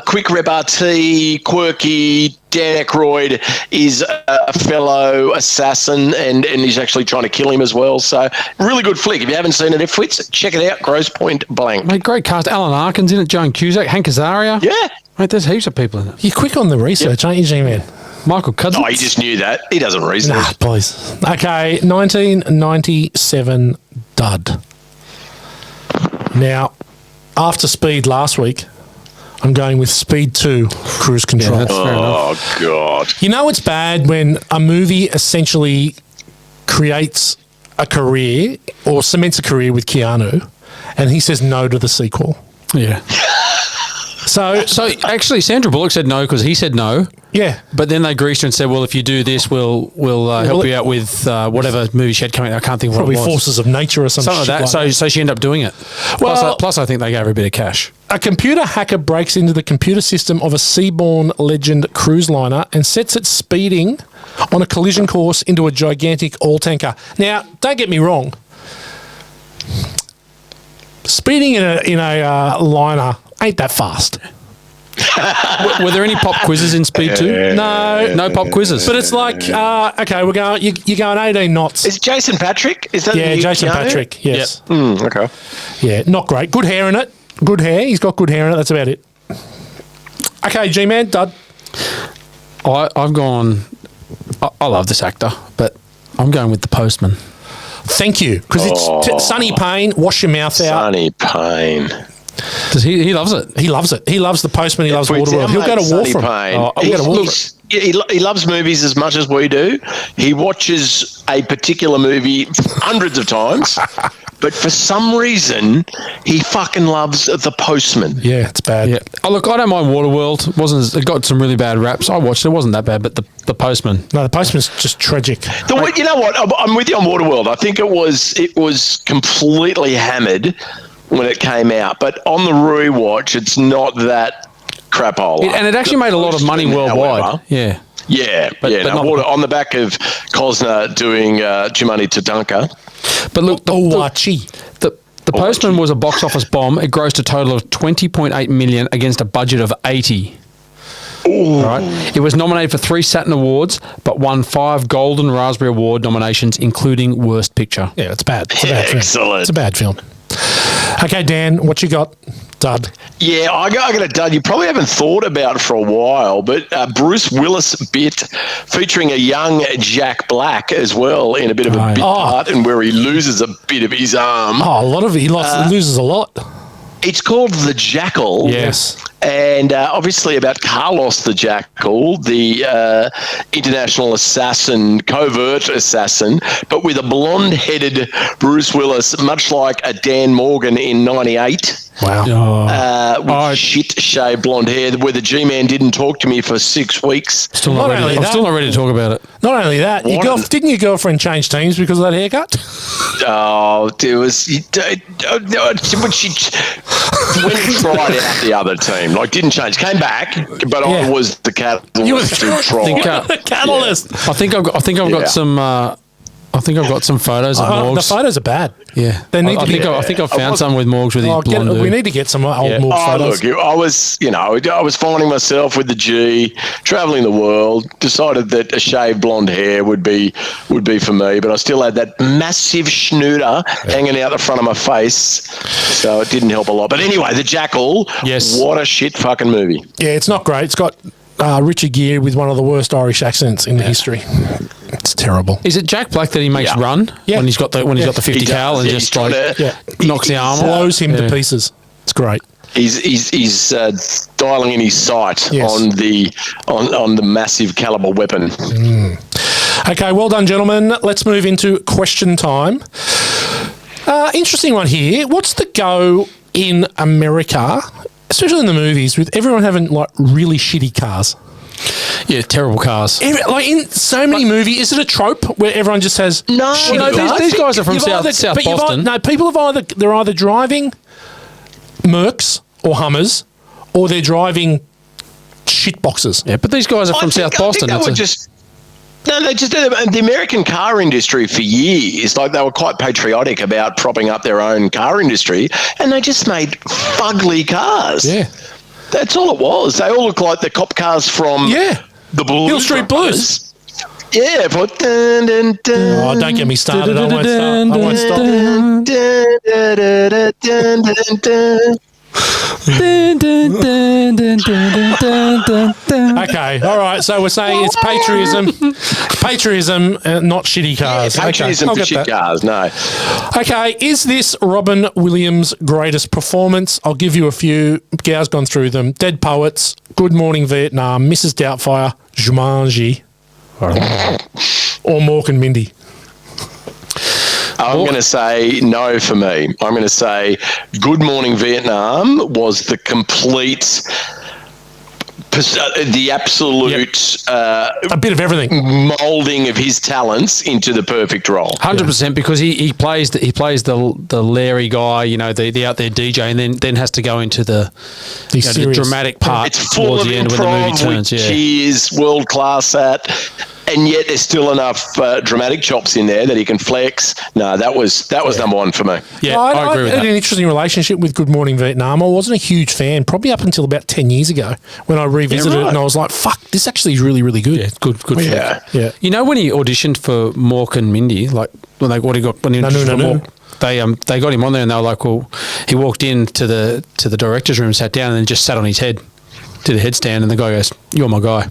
quick repartee, quirky. Dan Aykroyd is a fellow assassin and he's actually trying to kill him as well. So, really good flick. If you haven't seen it, F-Wits, check it out. Grosse Point Blank. Mate, great cast. Alan Arkin's in it. Joan Cusack, Hank Azaria. Yeah. Mate, there's heaps of people in it. You're quick on the research, aren't you, G-Man? Michael Cousins. Oh, he just knew that. He doesn't research. Nah, please. Okay, 1997 dud. Now, after Speed last week, I'm going with Speed 2, Cruise Control. that's fair enough. Oh, God. You know it's bad when a movie essentially creates a career or cements a career with Keanu and he says no to the sequel. Yeah. So Actually, Sandra Bullock said no because he said no. yeah. But then they greased her and said, well, if you do this, we'll help you out with whatever movie she had coming out. I can't think of Probably what it was. Forces of Nature or something Something like that. So she ended up doing it. Well- Plus, I think they gave her a bit of cash. A computer hacker breaks into the computer system of a Seabourn Legend cruise liner and sets it speeding on a collision course into a gigantic oil tanker. Now, don't get me wrong. Speeding in a liner ain't that fast. Were there any pop quizzes in Speed 2? No pop quizzes. But it's like, okay, we're going. You're going 18 knots. Is Jason Patrick? Is that Yeah, the new Jason Keanu? Patrick. Yes. Okay. Yeah, not great. Good hair in it. Good hair. He's got good hair in it. That's about it. Okay, G-Man, dud. I've gone. I love this actor, but I'm going with The Postman. Thank you, because it's Sonny Payne. Wash your mouth out. Sonny Payne. Does he loves it? He loves it. He loves The Postman. He loves Waterworld. He'll go to war for him. He'll go to war for him. He loves movies as much as we do. He watches a particular movie hundreds of times, but for some reason, he fucking loves The Postman. Yeah, it's bad. Yeah. Oh, look, I don't mind Waterworld. It got some really bad raps. I watched it. It wasn't that bad, but The Postman. No, The Postman's just tragic. You know what? I'm with you on Waterworld. I think it was completely hammered when it came out, but on the rewatch, it's not that crapola. And it actually made a lot of money worldwide. However, Yeah. Yeah, But not- on the back of Cosner doing Jumani Tatanka. But look, Owachi. the Postman was a box office bomb. It grossed a total of 20.8 million against a budget of 80. Right. It was nominated for 3 Saturn Awards, but won 5 Golden Raspberry Award nominations, including Worst Picture. Yeah, it's bad. It's a bad film. Excellent. It's a bad film. Okay, Dan, what you got? Dud. Yeah, I got a dud you probably haven't thought about for a while, but Bruce Willis bit featuring a young Jack Black as well in a bit of a bit part, and where he loses a bit of his arm. Oh, a lot of it. He loses a lot. It's called The Jackal. Yes. And obviously about Carlos the Jackal, the international assassin, covert assassin, but with a blonde-headed Bruce Willis, much like a Dan Morgan in 98. Wow. With shit-shaved blonde hair, where the G-Man didn't talk to me for 6 weeks. I'm still not ready to talk about it. Not only that, didn't your girlfriend change teams because of that haircut? Oh, it was... When she tried out the other team, like didn't change, came back, but I was the catalyst to try. The catalyst. Yeah. I think I've got some. I think I've got some photos of Morgs. The photos are bad. Yeah, They need to be. I think I've found some with Morgs with his blonde hair. We need to get some old Morgs photos. Look, I was finding myself with the G, travelling the world. Decided that a shaved blonde hair would be for me, but I still had that massive schnooter hanging out the front of my face, so it didn't help a lot. But anyway, The Jackal. Yes. What a shit fucking movie. Yeah, it's not great. It's got Richard Gere with one of the worst Irish accents in the history. It's terrible. Is it Jack Black that he makes run when he's got the 50 cal and just knocks the arm off? Blows him to pieces. It's great. He's dialing in his sight on the massive caliber weapon. Okay, well done, gentlemen. Let's move into question time. Interesting one here. What's the go in America, especially in the movies, with everyone having like really shitty cars? Yeah, terrible cars. Like in so many movies, is it a trope where everyone just has shitty cars? These guys are from South Boston. They're either driving Mercs or Hummers, or they're driving shit boxes. Yeah, but these guys are from South Boston. The American car industry for years, like they were quite patriotic about propping up their own car industry, and they just made fugly cars. Yeah. That's all it was. They all look like the cop cars from the Blues Hill Street Blues. Yeah. But Oh, don't get me started. I won't stop. Okay, all right. So we're saying it's patriotism, not shitty cars. Patriotism for shit cars, no. Okay, is this Robin Williams' greatest performance? I'll give you a few. Gow's gone through them. Dead Poets, Good Morning Vietnam, Mrs. Doubtfire, Jumanji, or Mork and Mindy. I'm going to say no for me. I'm going to say Good Morning Vietnam was the complete, the absolute a bit of everything molding of his talents into the perfect role. 100% because he plays the Larry guy, the out there DJ, and then has to go into the dramatic part it's full towards of the end when the movie turns. Which he is world class at. And yet there's still enough dramatic chops in there that he can flex. No, that was number one for me. Yeah, I agree with that. I had an interesting relationship with Good Morning Vietnam. I wasn't a huge fan, probably up until about 10 years ago when I revisited it, and I was like, fuck, this actually is really, really good. Yeah, good flick. Yeah. You know when he auditioned for Mork and Mindy, like when he auditioned for Mork, they got him on there and they were like, well, he walked into the director's room, sat down, and then just sat on his head, did a headstand, and the guy goes, "You're my guy."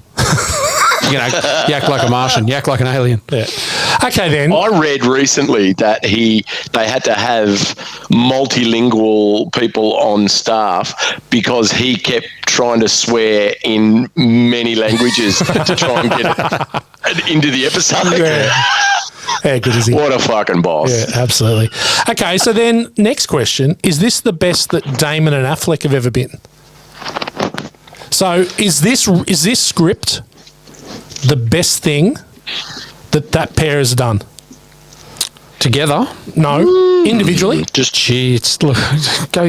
You act like a Martian. You act like an alien. Yeah. Okay, then. I read recently that they had to have multilingual people on staff because he kept trying to swear in many languages to try and get it into the episode. Yeah. How good is he? What a fucking boss. Yeah, absolutely. Okay, so then next question. Is this the best that Damon and Affleck have ever been? So is this script the best thing that pair has done? Together? No, individually. Just Gee, look,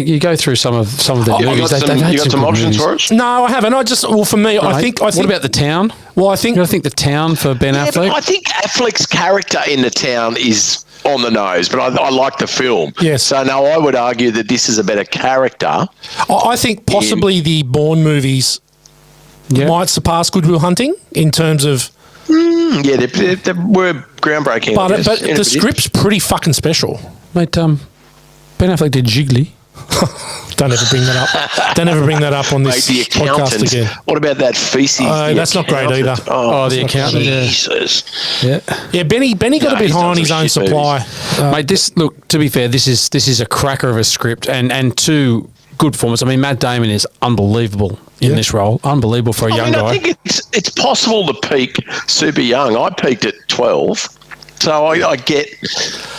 you go through some of the you movies. got some, They've had you got some good options movies. for us? No, I haven't. For me, I think. What about The Town? Well, I think. You don't think The Town for Ben Yeah, but Affleck? I think Affleck's character in The Town is on the nose, but I like the film. Yes. So no, I would argue that this is a better character. I think possibly the Bourne movies might surpass Good Will Hunting in terms of. Yeah, they were groundbreaking. But I guess, in a the bit. script's pretty fucking special. Mate, Ben Affleck did Jiggly. Don't ever bring that up. Don't ever bring that up on this Mate, the podcast accountant. again. What about that feces? That's not great either. Oh, The Accountant. Jesus. Yeah. Yeah, Benny got No, a bit he's high done on his some own shit supply. Mate, to be fair, this is a cracker of a script and two good performances. I mean, Matt Damon is unbelievable in this role. Unbelievable for a young guy. I think it's possible to peak super young. I peaked at 12. So I get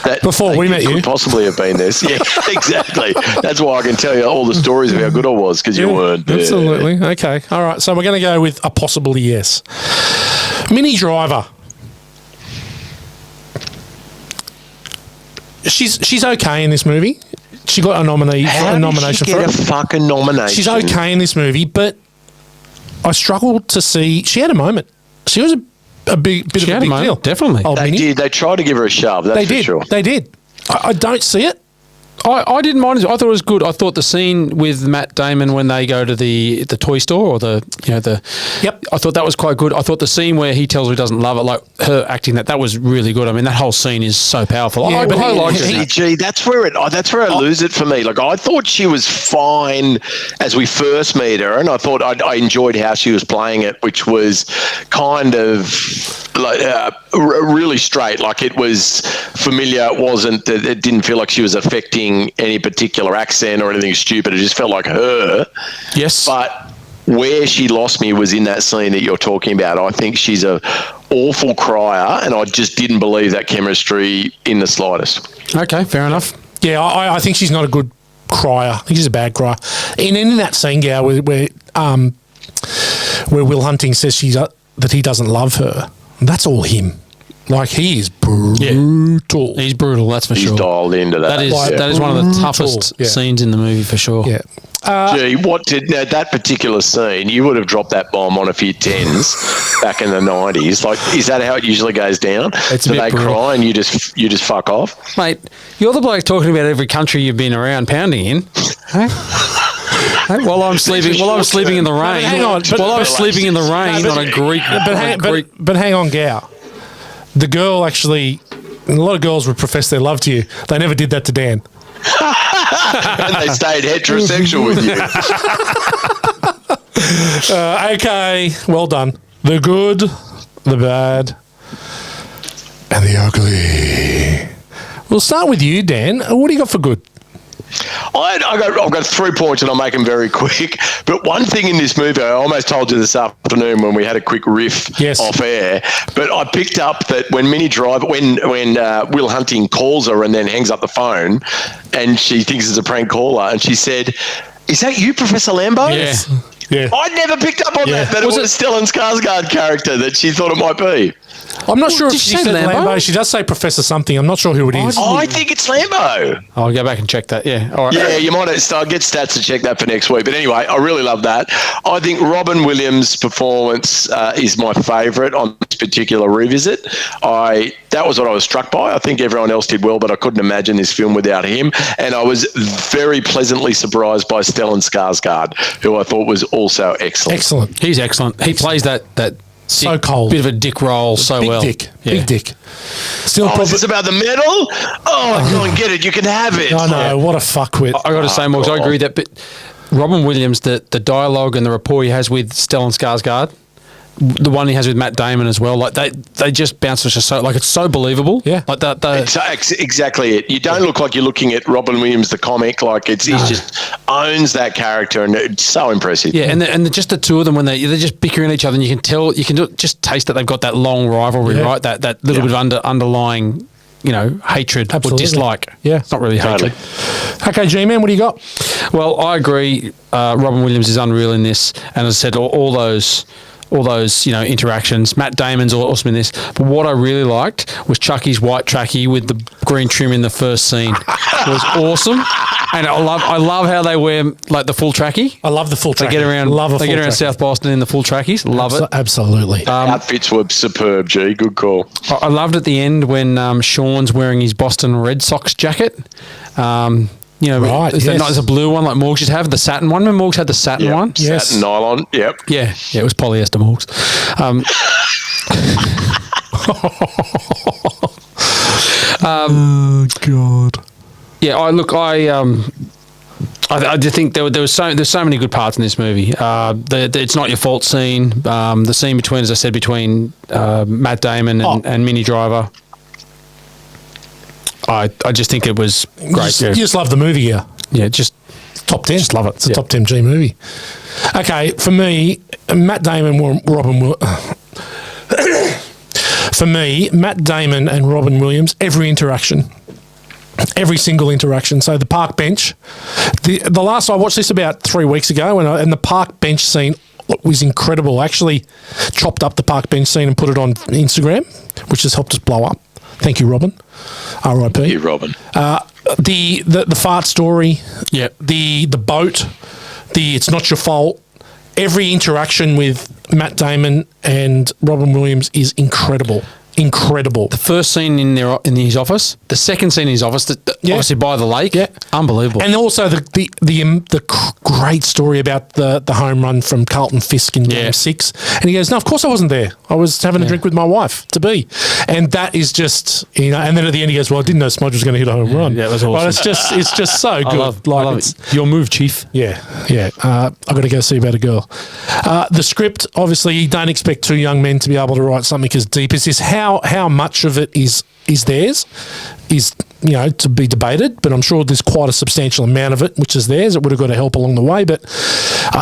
that. Before we met you. Could possibly have been this. Yeah, exactly. That's why I can tell you all the stories of how good I was because you weren't there. Absolutely. Okay. All right. So we're going to go with a possible yes. Minnie Driver. She's okay in this movie. She got a nomination Did she for get it. a fucking nomination? She's okay in this movie, but I struggled to see. She had a moment. She was a bit of a big deal. Definitely. Oh, They Minnie. did. They tried to give her a shove. That's They for did. sure. They did. I don't see it. I didn't mind it. I thought it was good. I thought the scene with Matt Damon when they go to the toy store or the. Yep. I thought that was quite good. I thought the scene where he tells her he doesn't love it, like her acting that was really good. I mean, that whole scene is so powerful. Yeah, I but liked he- it. Gee, that's where I lose it for me. Like I thought she was fine as we first meet her, and I thought I enjoyed how she was playing it, which was kind of like really straight. Like it was familiar. It wasn't. It didn't feel like she was affecting any particular accent or anything stupid. It just felt like her. Yes. But where she lost me was in that scene that you're talking about. I think she's a awful crier, and I just didn't believe that chemistry in the slightest. Okay, fair enough. Yeah, I think she's not a good crier. I think she's a bad crier. And in that scene, Gal, where Will Hunting says that he doesn't love her, that's all him. Like, he is brutal. He's brutal, that's for He's sure. dialed into that. That is one of the toughest scenes in the movie for sure. Yeah. Gee, that particular scene? You would have dropped that bomb on a few tens back in the 90s. Like, is that how it usually goes down? It's a Do bit they brutal. cry and you just fuck off? Mate, you're the bloke talking about every country you've been around pounding in. Hey? Hey, while I'm sleeping in the rain. hang on, while I'm sleeping in the rain on a Greek. But hang on, Gal. The girl actually, a lot of girls would profess their love to you. They never did that to Dan. And they stayed heterosexual with you. Okay, well done. The good, the bad, and the ugly. We'll start with you, Dan. What do you got for good? I've got 3 points and I'll make them very quick. But one thing in this movie, I almost told you this afternoon when we had a quick riff off air, but I picked up that when Will Hunting calls her and then hangs up the phone and she thinks it's a prank caller and she said, "Is that you, Professor Lambo?" Yes. Yeah. I never picked up on that it was Stellan Skarsgård character that she thought it might be. I'm not sure if did she she say said Lambo? Lambo. She does say Professor something. I'm not sure who it is. I think it's Lambo. I'll go back and check that. Yeah. All right. Yeah, you might have to get stats to check that for next week. But anyway, I really love that. I think Robin Williams' performance is my favourite on this particular revisit. That was what I was struck by. I think everyone else did well, but I couldn't imagine this film without him. And I was very pleasantly surprised by Stellan Skarsgård, who I thought was also excellent. Excellent. He's excellent. He plays that So cold. bit of a dick role so Big well. dick. Yeah. Big dick. Still Is this about the medal? Oh, go and get it. You can have it. I know. What a fuckwit. I got to say, Morgs, I agree that but Robin Williams, the dialogue and the rapport he has with Stellan Skarsgård, the one he has with Matt Damon as well, like they just bounce us so like it's so believable. Yeah. Like that. Exactly it. You don't look like you're looking at Robin Williams, the comic. Like he just owns that character, and it's so impressive. Yeah, and just the two of them when they're just bickering at each other, and you can just taste that they've got that long rivalry, right? That little bit of underlying, hatred Absolutely. or dislike. Yeah. It's not really Totally. hatred. Okay, G-Man, what do you got? Well, I agree. Robin Williams is unreal in this, and as I said, all all those, interactions. Matt Damon's awesome in this. But what I really liked was Chucky's white trackie with the green trim in the first scene. It was awesome. And I love how they wear like the full trackie. I love the full trackie. They get around. They get around trackie. South Boston in the full trackies. Love it. Absolutely. Outfits were superb, G. Good call. I loved at the end when Sean's wearing his Boston Red Sox jacket. Right, There's a blue one like Morgs used to have, the satin one. Remember Morgs had the satin one? Yes. Satin nylon, yep. Yeah, it was polyester Morgs. Oh, God. Yeah, I just think there's so many good parts in this movie. It's not your fault scene. The scene between, as I said, between Matt Damon and Minnie Driver. I just think it was great. You just love the movie, yeah. Yeah, just top 10. Just love it. It's a top 10 G movie. Okay, for me, Matt Damon, Matt Damon and Robin Williams, every interaction. Every single interaction. So the park bench. The last I watched this about 3 weeks ago, and the park bench scene was incredible. I actually chopped up the park bench scene and put it on Instagram, which has helped us blow up. Thank you, Robin. R.I.P. Thank you, Robin. The fart story. Yeah. The boat. It's not your fault. Every interaction with Matt Damon and Robin Williams is incredible. Incredible. the first scene in his office, the second scene in his office, obviously by the lake. Yeah. Unbelievable. And also the great story about the home run from Carlton Fisk in Game 6. And he goes, no, of course I wasn't there. I was having a drink with my wife, to be. And that is just, and then at the end he goes, well, I didn't know Smudge was going to hit a home run. Yeah, it was awesome. But it's just so good. I love it. Your move, Chief. Yeah. I've got to go see about a girl. The script, obviously, you don't expect two young men to be able to write something as deep as this. How much of it is theirs is, to be debated, but I'm sure there's quite a substantial amount of it which is theirs. It would have got to help along the way. But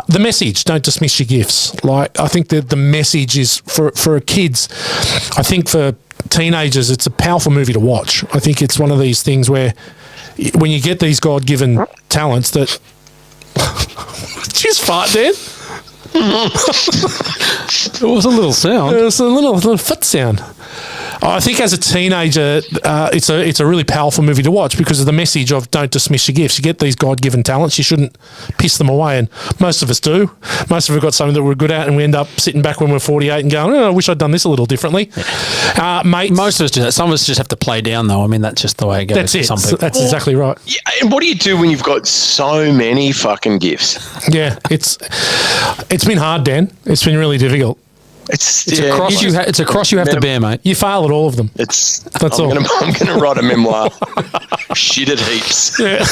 the message, don't dismiss your gifts. Like, I think that the message is for kids, I think for teenagers, it's a powerful movie to watch. I think it's one of these things where when you get these God-given talents that... Just fart, Dan. It was a little sound. It was a little foot sound. I think as a teenager, it's a really powerful movie to watch because of the message of don't dismiss your gifts. You get these God-given talents, you shouldn't piss them away, and most of us do. Most of us got something that we're good at, and we end up sitting back when we're 48 and going, I wish I'd done this a little differently. Mates, Most of us do that. Some of us just have to play down, though. I mean, that's just the way it goes. that's it. For some people. That's exactly right. Yeah, and what do you do when you've got so many fucking gifts? Yeah, it's been hard, Dan. It's been really difficult. It's a cross you have to bear, mate. You fail at all of them. That's all. I'm going to write a memoir. Shit at heaps. Yeah.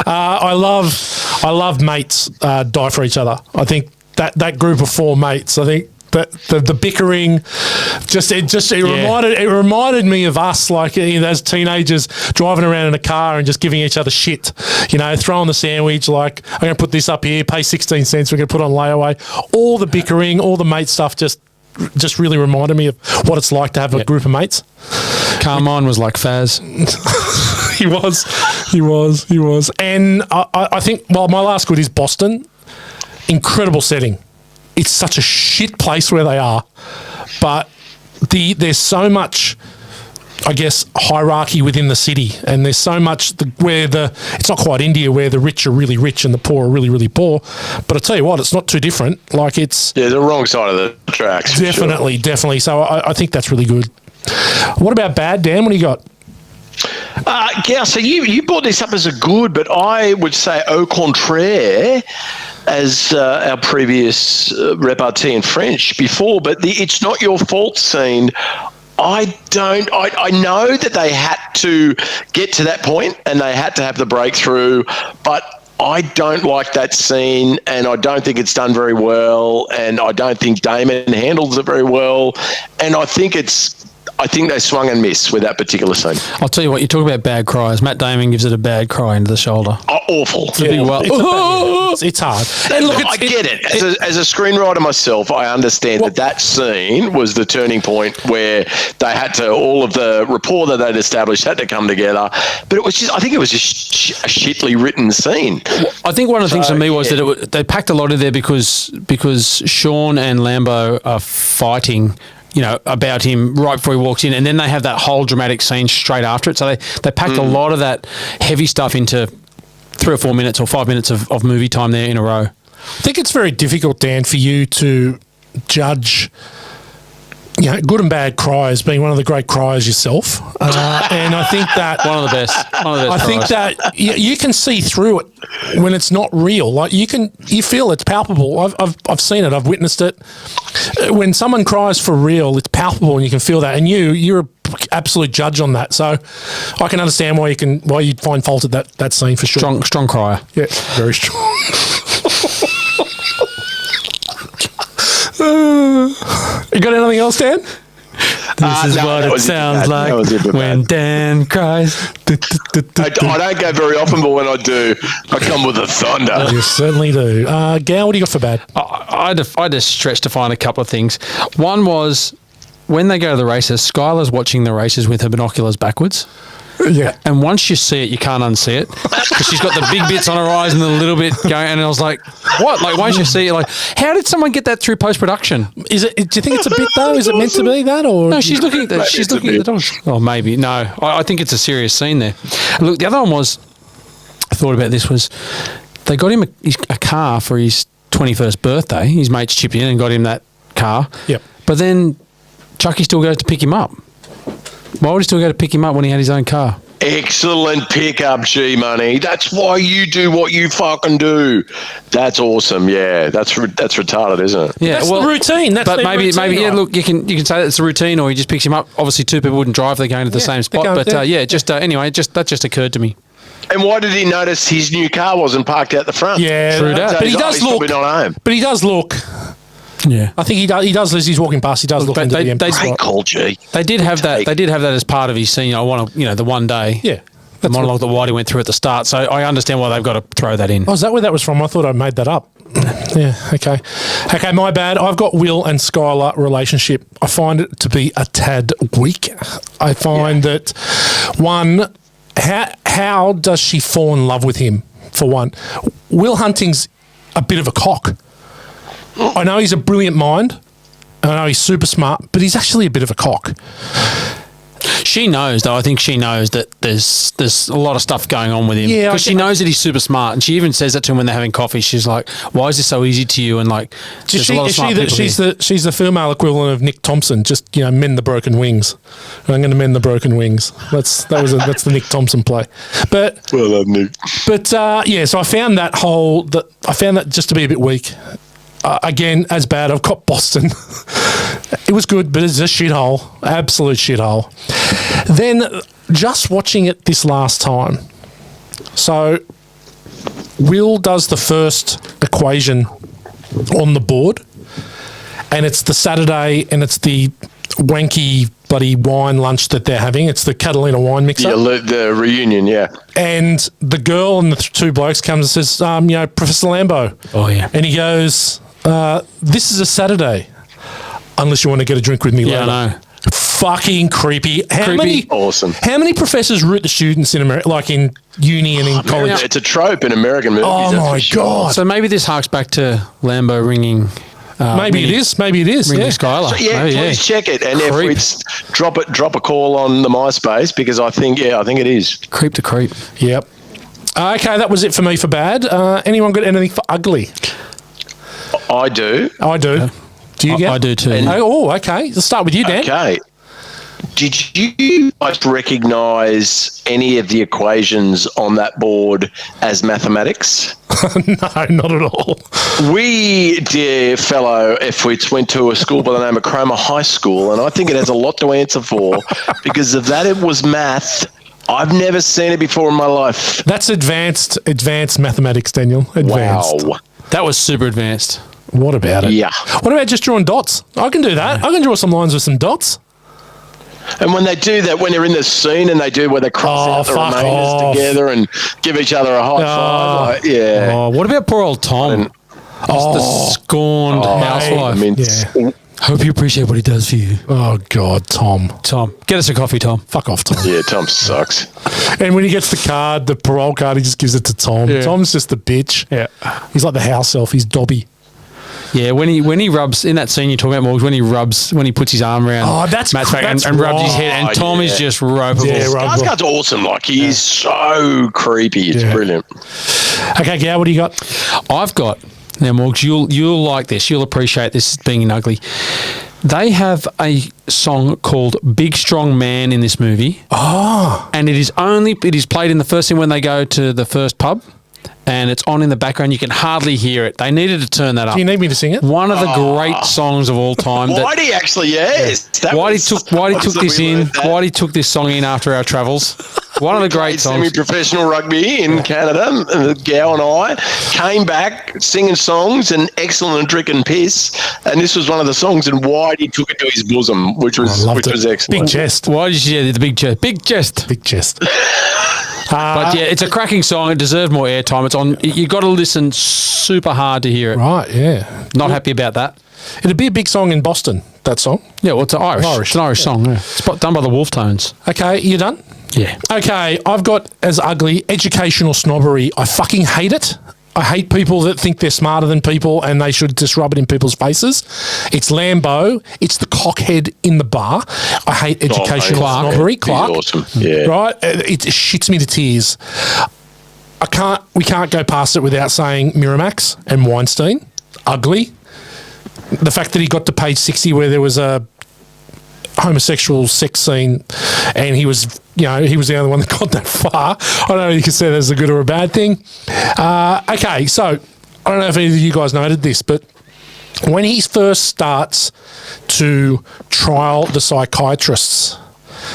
I love mates die for each other. I think that group of four mates, I think that the bickering it reminded me of us, like as teenagers driving around in a car and just giving each other shit, throwing the sandwich, like, I'm going to put this up here, pay 16 cents, we're going to put on layaway. All the bickering, all the mate stuff just really reminded me of what it's like to have a group of mates. Carmine was like Faz. He was. And I think, my last good is Boston. Incredible setting. It's such a shit place where they are, but there's so much, I guess, hierarchy within the city, and there's so much it's not quite India where the rich are really rich and the poor are really, really poor. But I tell you what, it's not too different. Like, it's the wrong side of the tracks. Definitely. So I think that's really good. What about bad, Dan? What do you got? So you brought this up as a good, but I would say au contraire, as our previous repartee in French before. But the "it's not your fault" scene, I know that they had to get to that point and they had to have the breakthrough, but I don't like that scene, and I don't think it's done very well, and I don't think Damon handles it very well, and I think it's I think they swung and missed with that particular scene. I'll tell you what, you talk about bad cries. Matt Damon gives it a bad cry into the shoulder. Oh, awful. It's hard. And look, I get it. As a screenwriter myself, I understand that scene was the turning point where they had to, all of the rapport that they'd established had to come together. But I think it was just a shittily written scene. I think one of the things for me was that they packed a lot in there because Sean and Lambo are fighting, about him right before he walks in, and then they have that whole dramatic scene straight after it. So they packed a lot of that heavy stuff into 3 or 4 minutes or 5 minutes of movie time there in a row. I think it's very difficult, Dan, for you to judge good and bad cries, being one of the great criers yourself. And I think that... One of the best. I think that you can see through it when it's not real. Like you feel it's palpable. I've seen it. I've witnessed it. When someone cries for real, it's palpable and you can feel that. And you're an absolute judge on that. So I can understand why you'd find fault at that scene for sure. Strong crier. Yeah, very strong. You got anything else, Dan? This is what it sounds like when Dan cries. I don't go very often, but when I do, I come with a thunder. You certainly do. Gal, what do you got for bad? I had to stretch to find a couple of things. One was when they go to the races, Skylar's watching the races with her binoculars backwards. Yeah. And once you see it, you can't unsee it because she's got the big bits on her eyes and the little bit going. And I was like, what? Like, once you see it, like, how did someone get that through post-production? Is it? Do you think it's a bit though? Is it meant to be that, or no? She's looking at the. She's looking at the dogs. Oh, maybe no. I think it's a serious scene there. Look, the other one was. I thought about this was, they got him a car for his 21st birthday. His mates chipped in and got him that car. Yep. But then Chucky still goes to pick him up. Why would he still go to pick him up when he had his own car? Excellent pickup, G-Money. That's why you do what you fucking do. That's awesome. Yeah, that's retarded, isn't it? Yeah, that's the routine. But maybe yeah. Look, you can say that it's a routine, or he just picks him up. Obviously, two people wouldn't drive; they're going to the same spot. But anyway, that just occurred to me. And why did he notice his new car wasn't parked out the front? Yeah, true that. But he does look. Not home. But he does look. Yeah, I think he does. As he's walking past, he does look into the empty spot. Great call, G. They did have that. They did have that as part of his scene. I want to, the one day. Yeah. The monologue that Whitey went through at the start. So I understand why they've got to throw that in. Oh, is that where that was from? I thought I made that up. Yeah, okay. Okay, my bad. I've got Will and Skylar relationship. I find it to be a tad weak. I find that, one, how does she fall in love with him, for one? Will Hunting's a bit of a cock. I know he's a brilliant mind. I know he's super smart, but he's actually a bit of a cock. She knows, though. I think she knows that there's a lot of stuff going on with him. Yeah, because she knows that he's super smart, and she even says that to him when they're having coffee. She's like, "Why is this so easy to you?" And like, there's a lot of smart people here. She's the female equivalent of Nick Thompson. Just mend the broken wings. I'm going to mend the broken wings. That's the Nick Thompson play. But well done, Nick. But so I found that just to be a bit weak. Again, as bad. I've got Boston. It was good, but it's a shithole. Absolute shithole. Then, just watching it this last time. So, Will does the first equation on the board, and it's the Saturday, and it's the wanky bloody wine lunch that they're having. It's the Catalina wine mixer. Yeah, the reunion, yeah. And the girl and the two blokes comes and says, Professor Lambo. Oh, yeah. And he goes... this is a Saturday, unless you want to get a drink with me later. I know. Fucking creepy. Awesome. How many professors root the students in America, like in uni and in college? Man, it's a trope in American movies. Oh my God. So maybe this harks back to Lambo ringing. Maybe it is. Ringing Skylar. So, please check it. And creep. if it's drop a call on the MySpace, because I think it is. Creep to creep. Yep. Okay, that was it for me for bad. Anyone got anything for ugly? I do. Do you get? I do too. Okay. Let's start with you, Dan. Okay. Did you guys recognise any of the equations on that board as mathematics? No, not at all. We, dear fellow F-wits, went to a school by the name of Cromer High School, and I think it has a lot to answer for. Because of that, it was math. I've never seen it before in my life. That's advanced mathematics, Daniel. Advanced. Wow. That was super advanced. What about it? Yeah. What about just drawing dots? I can do that. I can draw some lines with some dots. And when they do that, when they're in the scene and they do where they cross out the fuck remainders off. together and give each other a high five, like, yeah. Oh, what about poor old Tom? Just the scorned housewife. I mean, Hope you appreciate what he does for you. Oh, God, Tom. Tom, get us a coffee, Tom. Fuck off, Tom. yeah, Tom sucks. And when he gets the card, the parole card, he just gives it to Tom. Yeah. Tom's just the bitch. Yeah. He's like the house elf. He's Dobby. Yeah, when he rubs in that scene you're talking about, Morgs, when he puts his arm around that's Matt's back that's and rubs his right. head, and Tom is just ropeable. Yeah, right. Skarsgård's awesome. Like, he's so creepy. It's brilliant. Okay, Gow, what do you got? I've got now, Morgs. You'll like this. You'll appreciate this being ugly. They have a song called "Big Strong Man" in this movie. Oh, and it is played in the first scene when they go to the first pub. And it's on in the background. You can hardly hear it. They needed to turn that up. Do you need me to sing it? One of the great songs of all time. Whitey actually, yes. Whitey took this song in after our travels. One of the great songs. Semi-professional rugby in Canada. Gow and I came back singing songs and excellent drink and piss. And this was one of the songs, and Whitey took it to his bosom, which was excellent. Big chest. Why did you say the big chest? Big chest. Big chest. But yeah, it's a cracking song. It deserved more airtime. It's on. You got to listen super hard to hear it. Right, yeah. Not happy about that. It'd be a big song in Boston, that song. Yeah, well, it's Irish. It's an Irish song. Yeah. It's done by the Wolf Tones. Okay, you done? Yeah. Okay, I've got as ugly educational snobbery. I fucking hate it. I hate people that think they're smarter than people and they should just rub it in people's faces. It's Lambo. It's the cockhead in the bar. I hate educational snobbery. Clark. He's awesome. Yeah. Right? It shits me to tears. We can't go past it without saying Miramax and Weinstein. Ugly. The fact that he got to page 60 where there was a homosexual sex scene and he was the only one that got that far. I don't know if you can say that's a good or a bad thing. Okay, so I don't know if any of you guys noted this, but when he first starts to trial the psychiatrists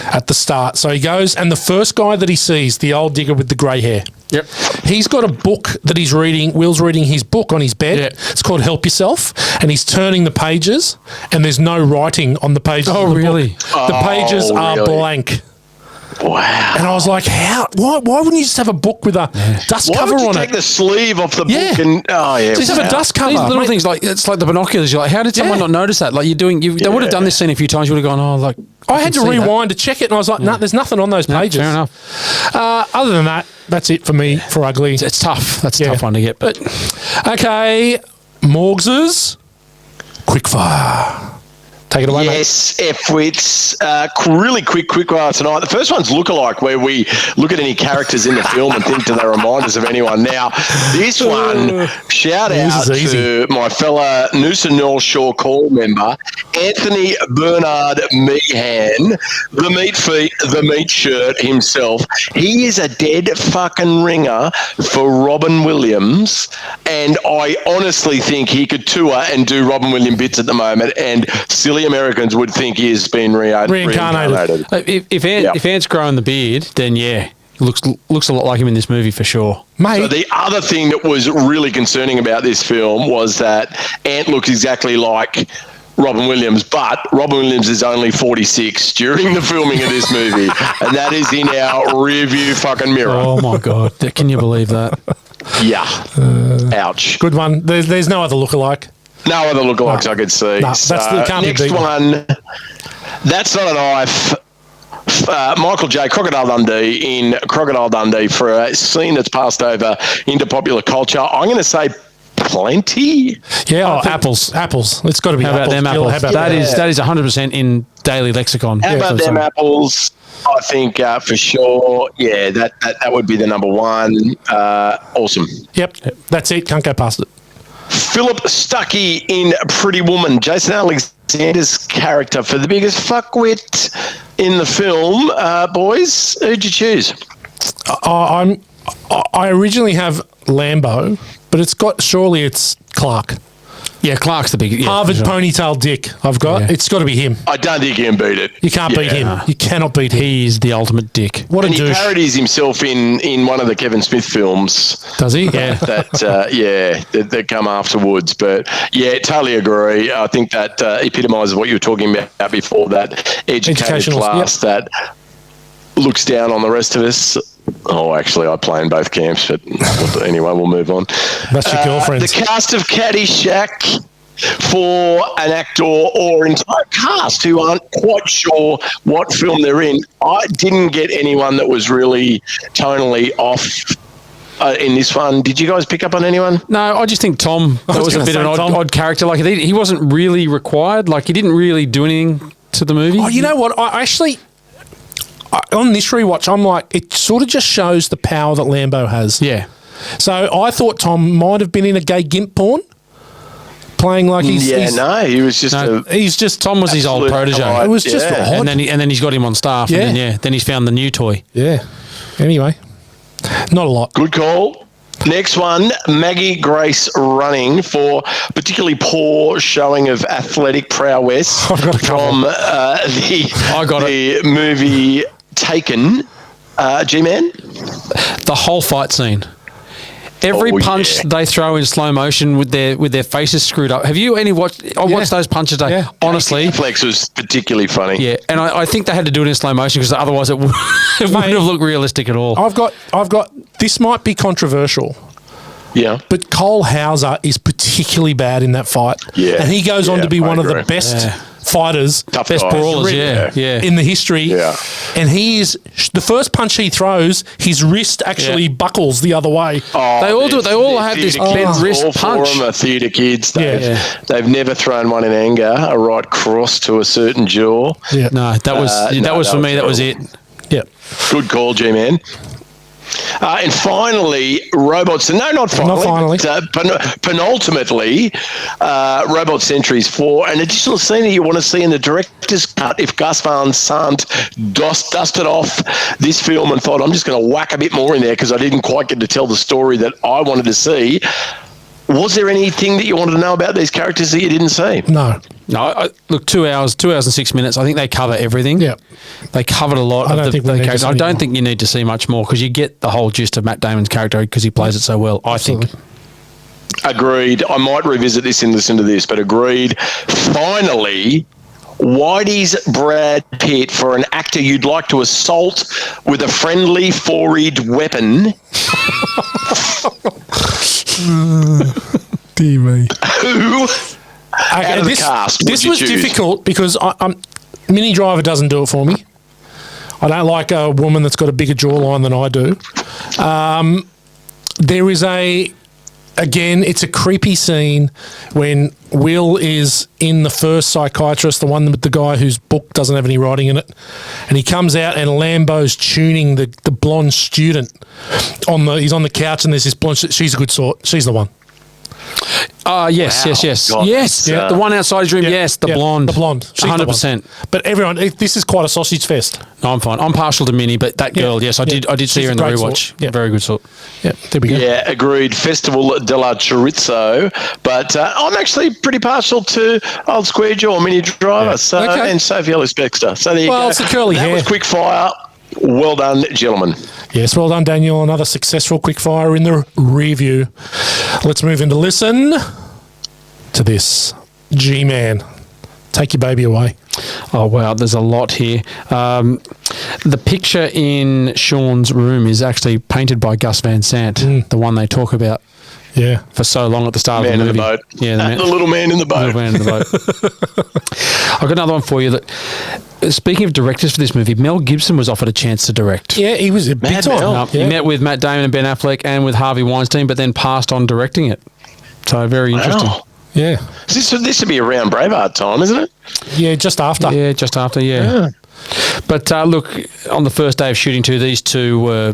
at the start, so he goes and the first guy that he sees, the old digger with the grey hair, Yep. he's got a book that he's reading. Will's reading his book on his bed. Yeah. It's called Help Yourself. And he's turning the pages and there's no writing on the pages. Oh, of the really? book. The pages are really? blank. Wow. And I was like, why wouldn't you just have a book with a dust cover would you on take it? the sleeve off the Yeah. book and Just have a dust cover. These little mate. things, like it's like the binoculars. You're like, how did someone not notice that? Like they would have done this scene a few times. You would have gone, I had to rewind to check it and I was like, no, there's nothing on those pages. Fair enough. Other than that, that's it for me for ugly. It's tough. That's a tough one to get. But Okay, Morgs's quickfire. Take it away, mate. Yes, F-wits. Really quick one tonight. The first one's Lookalike, where we look at any characters in the film and think, do they remind us of anyone? Now, this one, shout out to my fella Noosa North Shore Call member, Anthony Bernard Meehan, the meat feet, the meat shirt himself. He is a dead fucking ringer for Robin Williams, and I honestly think he could tour and do Robin Williams bits at the moment, and silly Americans would think he has been reincarnated. If Ant's growing the beard, then yeah, looks a lot like him in this movie for sure. Mate. So the other thing that was really concerning about this film was that Ant looks exactly like Robin Williams, but Robin Williams is only 46 during the filming of this movie, and that is in our rear view fucking mirror. Oh my God, can you believe that? Yeah. Ouch. Good one. There's no other lookalike. No other lookalikes I could see. No, can't be next beaten. one, That's Not a Knife. Michael J. Crocodile Dundee in Crocodile Dundee for a scene that's passed over into popular culture. I'm going to say plenty. Yeah, apples. Apples. It's got to be How about apples. them Jill, apples? how about That is 100% in daily lexicon. How about them apples? I think for sure, yeah, that would be the number one. Awesome. Yep, that's it. Can't go past it. Philip Stuckey in Pretty Woman. Jason Alexander's character for the biggest fuckwit in the film. Boys, who'd you choose? I originally have Lambo, but it's Clark. Yeah, Clark's the big Harvard for sure. ponytail dick. I've got. Yeah. It's got to be him. I don't think you can beat it. You can't beat him. You cannot beat him. He's the ultimate dick. What a And he douche. parodies himself in one of the Kevin Smith films. Does he? Yeah. that come afterwards. But yeah, totally agree. I think that epitomises what you were talking about before, that educated Educational, class that looks down on the rest of us. Oh, actually, I play in both camps, but anyway, we'll move on. That's your girlfriend. The cast of Caddyshack, for an actor or entire cast who aren't quite sure what film they're in, I didn't get anyone that was really tonally off in this one. Did you guys pick up on anyone? No, I just think Tom, that was a gonna bit of an say Tom. odd character. Like, he wasn't really required. Like, he didn't really do anything to the movie. Oh, you know what? On this rewatch, I'm like, it sort of just shows the power that Lambo has. Yeah. So I thought Tom might have been in a gay gimp porn, playing like he's. No, he was just He's just Tom was his old absolute protege. delight. It was just Yeah. odd. And then he's got him on staff. Yeah. And then he's found the new toy. Yeah. Anyway, not a lot. Good call. Next one, Maggie Grace running for particularly poor showing of athletic prowess I've got a couple. from I the movie Taken. G-Man? The whole fight scene. Every Oh, punch yeah. they throw in slow motion with their faces screwed up. Have you watched? I watched those punches today. Yeah. Honestly, Flex was particularly funny. yeah. And I think they had to do it in slow motion because otherwise it wouldn't have looked realistic at all. I've got. This might be controversial, Yeah. but Cole Hauser is particularly bad in that fight. Yeah. And he goes on Yeah, to be I one of the agree. best fighters, Tough Best guys. brawlers, Really? yeah. in the history. Yeah. And he is the first punch he throws, his wrist actually Yeah. buckles the other way. They all do it. They all have this bent wrist all punch. Four of them are theatre kids. Yeah. They've never thrown one in anger, a right cross to a certain jaw. Yeah. No, that was for me. That was it. Yeah. Good call, G-Man. And finally, robots. No, not finally. But, penultimately, robot sentries for an additional scene that you want to see in the director's cut. If Gus Van Sant dusted off this film and thought, I'm just going to whack a bit more in there because I didn't quite get to tell the story that I wanted to see. Was there anything that you wanted to know about these characters that you didn't see? No. No, look, 2 hours and 6 minutes. I think they cover everything. Yeah. They covered a lot I of don't the think we need to characters. see I don't more. think you need to see much more because you get the whole gist of Matt Damon's character because he plays it so well, I think. Agreed. I might revisit this and listen to this, but agreed. Finally, Whitey's Brad Pitt for an actor you'd like to assault with a friendly four-edged weapon. Dear me. Who? Out of the cast, This would you was choose? difficult because Mini Driver doesn't do it for me. I don't like a woman that's got a bigger jawline than I do. There is again, it's a creepy scene when Will is in the first psychiatrist, the one with the guy whose book doesn't have any writing in it, and he comes out and Lambo's tuning the blonde student he's on the couch and there's this blonde. She's a good sort. She's the one. Yes. God, Yes. yeah. The one outside his room, yes. The blonde. The blonde. She's the one. 100%. But everyone, this is quite a sausage fest. No, I'm fine. I'm partial to Minnie, but that girl, yes, I did see She's her in a the great rewatch. sort. Yeah. Very good sort. Yeah, there we go. Yeah, agreed. Festival della Chorizo. But I'm actually pretty partial to Old Square Jaw, Mini Driver, Okay. and Sophie Ellis-Bextor. So there you Well, go. it's the curly that hair. was quick fire. Well done, gentlemen. Yes, well done, Daniel. Another successful quickfire in the review. Let's move into listen to this. G-Man, take your baby away. Oh, wow. There's a lot here. The picture in Sean's room is actually painted by Gus Van Sant, the one they talk about Yeah. for so long at the start Man of in the the movie. boat. Yeah, The little man in the boat. Little man in the boat. I've got another one for you. That speaking of directors for this movie, Mel Gibson was offered a chance to direct. Yeah, he was a big Mad time. Mel. He met with Matt Damon and Ben Affleck and with Harvey Weinstein, but then passed on directing it. So very interesting. Wow. Yeah. This would be around Braveheart time, isn't it? Yeah, just after. Yeah, just after, yeah. But look, on the first day of shooting too, these two were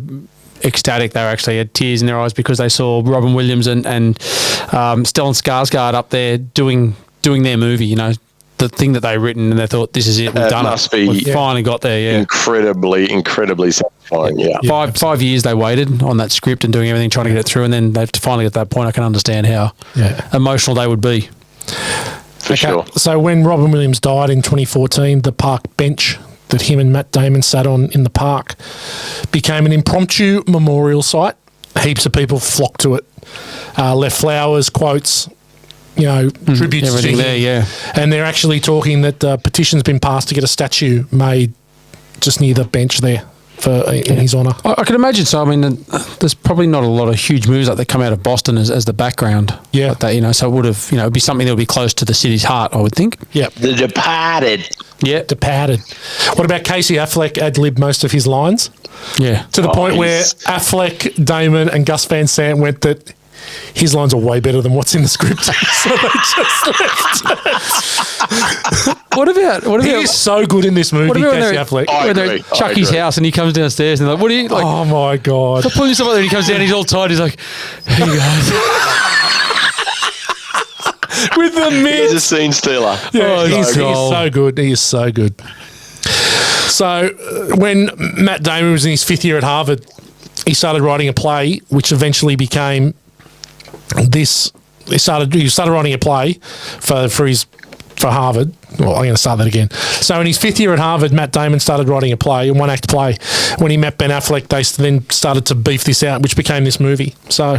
ecstatic. They actually had tears in their eyes because they saw Robin Williams and Stellan Skarsgård up there doing their movie, you know, the thing that they'd written, and they thought, this is it, we've done must it. be We finally got there, yeah. Incredibly satisfying, yeah. Five years they waited on that script and doing everything, trying to get it through, and then they've finally got to that point. I can understand how emotional they would be. for sure. So when Robin Williams died in 2014, the park bench that him and Matt Damon sat on in the park became an impromptu memorial site. Heaps of people flocked to it, left flowers, quotes, tributes to him. There, yeah. And they're actually talking that petition's been passed to get a statue made just near the bench there in his honour. I can imagine. So, I mean, there's probably not a lot of huge movies like that come out of Boston as the background. Yeah. Like that, so it would have, it'd be something that would be close to the city's heart, I would think. Yeah. The Departed. Yeah. Departed. What about Casey Affleck ad-libbed most of his lines? Yeah. To the point where Affleck, Damon and Gus Van Sant went that his lines are way better than what's in the script. So they just left. What about He is so good in this movie, Casey Affleck. I when they're agree. at Chucky's house and he comes downstairs and they're like, what are you, like, Oh, my God. stop pulling yourself up there, and he comes down, he's all tired, he's like, here you go. With the He's a mitts. scene stealer. Yeah, he's gold. so good. He is so good. So when Matt Damon was in his 5th year at Harvard, he started writing a play, which eventually became this. He started writing a play for Harvard. Well, I'm going to start that again. So in his 5th year at Harvard, Matt Damon started writing a play, a one-act play. When he met Ben Affleck, they then started to beef this out, which became this movie. So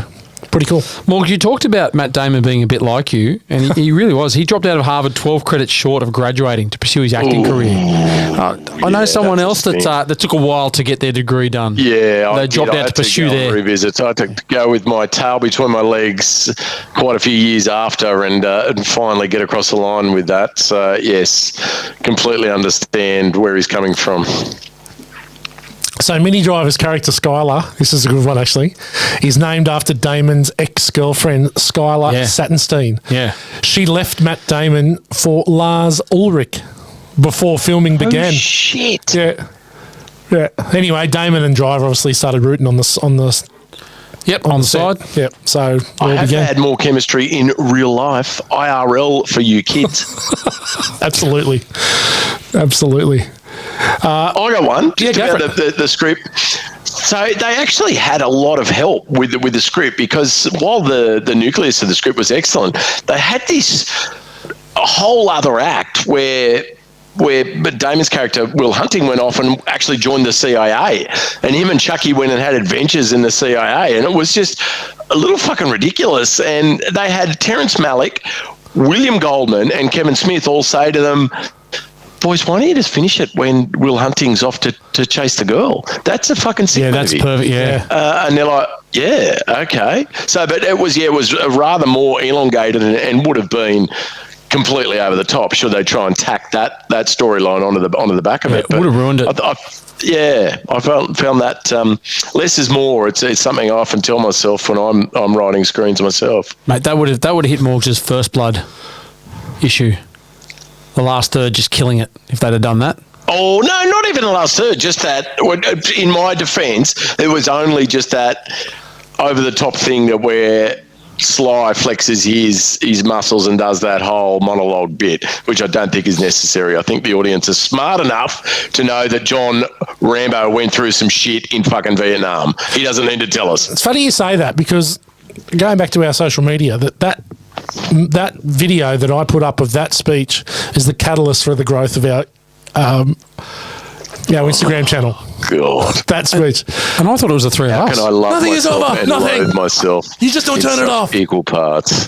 pretty cool. Morg, you talked about Matt Damon being a bit like you, and he really was. He dropped out of Harvard 12 credits short of graduating to pursue his acting career. I know someone else that took a while to get their degree done. Yeah, They dropped out to pursue their... revisit. I had to go with my tail between my legs quite a few years after and finally get across the line with that. So, yes, completely understand where he's coming from. So Mini Driver's character Skylar, this is a good one actually, is named after Damon's ex-girlfriend Skylar Sattenstein. Yeah. She left Matt Damon for Lars Ulrich before filming began. Oh, shit. Yeah. Yeah. Anyway, Damon and Driver obviously started rooting on the side. set. Yep. So I have had more chemistry in real life, IRL for you kids. Absolutely. Absolutely. I got one. Yeah, Just go about for it. the script. So they actually had a lot of help with the script because while the nucleus of the script was excellent, they had this whole other act where Damon's character, Will Hunting, went off and actually joined the CIA. And him and Chucky went and had adventures in the CIA. And it was just a little fucking ridiculous. And they had Terrence Malick, William Goldman, and Kevin Smith all say to them, boys, why don't you just finish it when Will Hunting's off to chase the girl? That's a fucking sick movie. That's perfect, yeah. And they're like, yeah, okay. So, but it was rather more elongated and would have been completely over the top should they try and tack that storyline onto the back of it. Would have ruined it. I found that less is more. It's something I often tell myself when I'm writing screens myself. Mate, that would have hit Morgs' First Blood issue. The last third just killing it if they'd have done that. Oh, no, not even the last third. Just that, in my defence, it was only just that over-the-top thing that where Sly flexes his muscles and does that whole monologue bit, which I don't think is necessary. I think the audience is smart enough to know that John Rambo went through some shit in fucking Vietnam. He doesn't need to tell us. It's funny you say that because going back to our social media, that video that I put up of that speech is the catalyst for the growth of our Instagram channel. God. That speech. And I thought it was the three of us. Can I love Nothing is myself over. and Nothing. loathe myself? You just don't in turn it such off. Equal parts.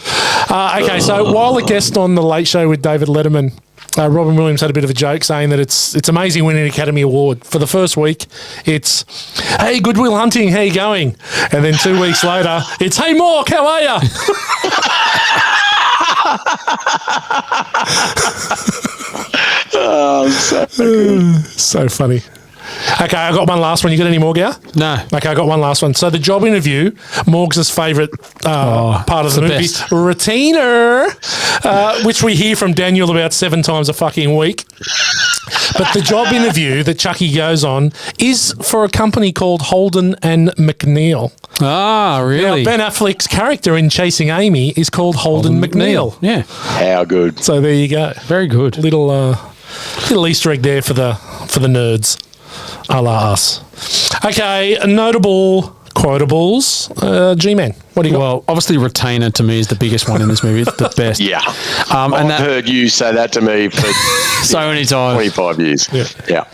Okay, so while a guest on the Late Show with David Letterman, Robin Williams had a bit of a joke saying that it's amazing winning an Academy Award. For the first week, it's, hey, Good Will Hunting, how you going? And then 2 weeks later, it's, hey, Mork, how are you? So funny. Okay, I got one last one. You got any more, Gow? No. Okay, I got one last one. So the job interview, Morgs' favourite part of the movie, best. retainer, which we hear from Daniel about 7 times a fucking week. But the job interview that Chucky goes on is for a company called Holden and McNeil. Ah, really? Now, Ben Affleck's character in Chasing Amy is called Holden McNeil. Yeah. How good. So there you go. Very good. Little Easter egg there for the nerds, a la us. Okay, a notable quote quotables. G-Man, what do you got? Well, obviously, Retainer to me is the biggest one in this movie. It's the best. Yeah. And I've that heard you say that to me for so many times. 25 years. Yeah.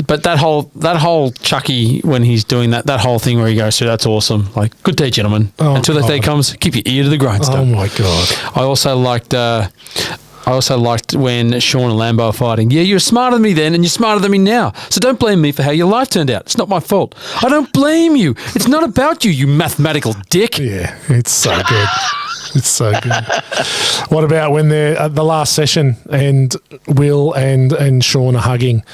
But that whole Chucky when he's doing that whole thing where he goes through, that's awesome. Like, good day, gentlemen. Until that day comes, keep your ear to the grindstone. Oh my god! I also liked when Sean and Lambo are fighting. Yeah, you're smarter than me then, and you're smarter than me now. So don't blame me for how your life turned out. It's not my fault. I don't blame you. It's not about you, you mathematical dick. Yeah, it's so good. It's so good. What about when they're at the last session and Will and Sean are hugging,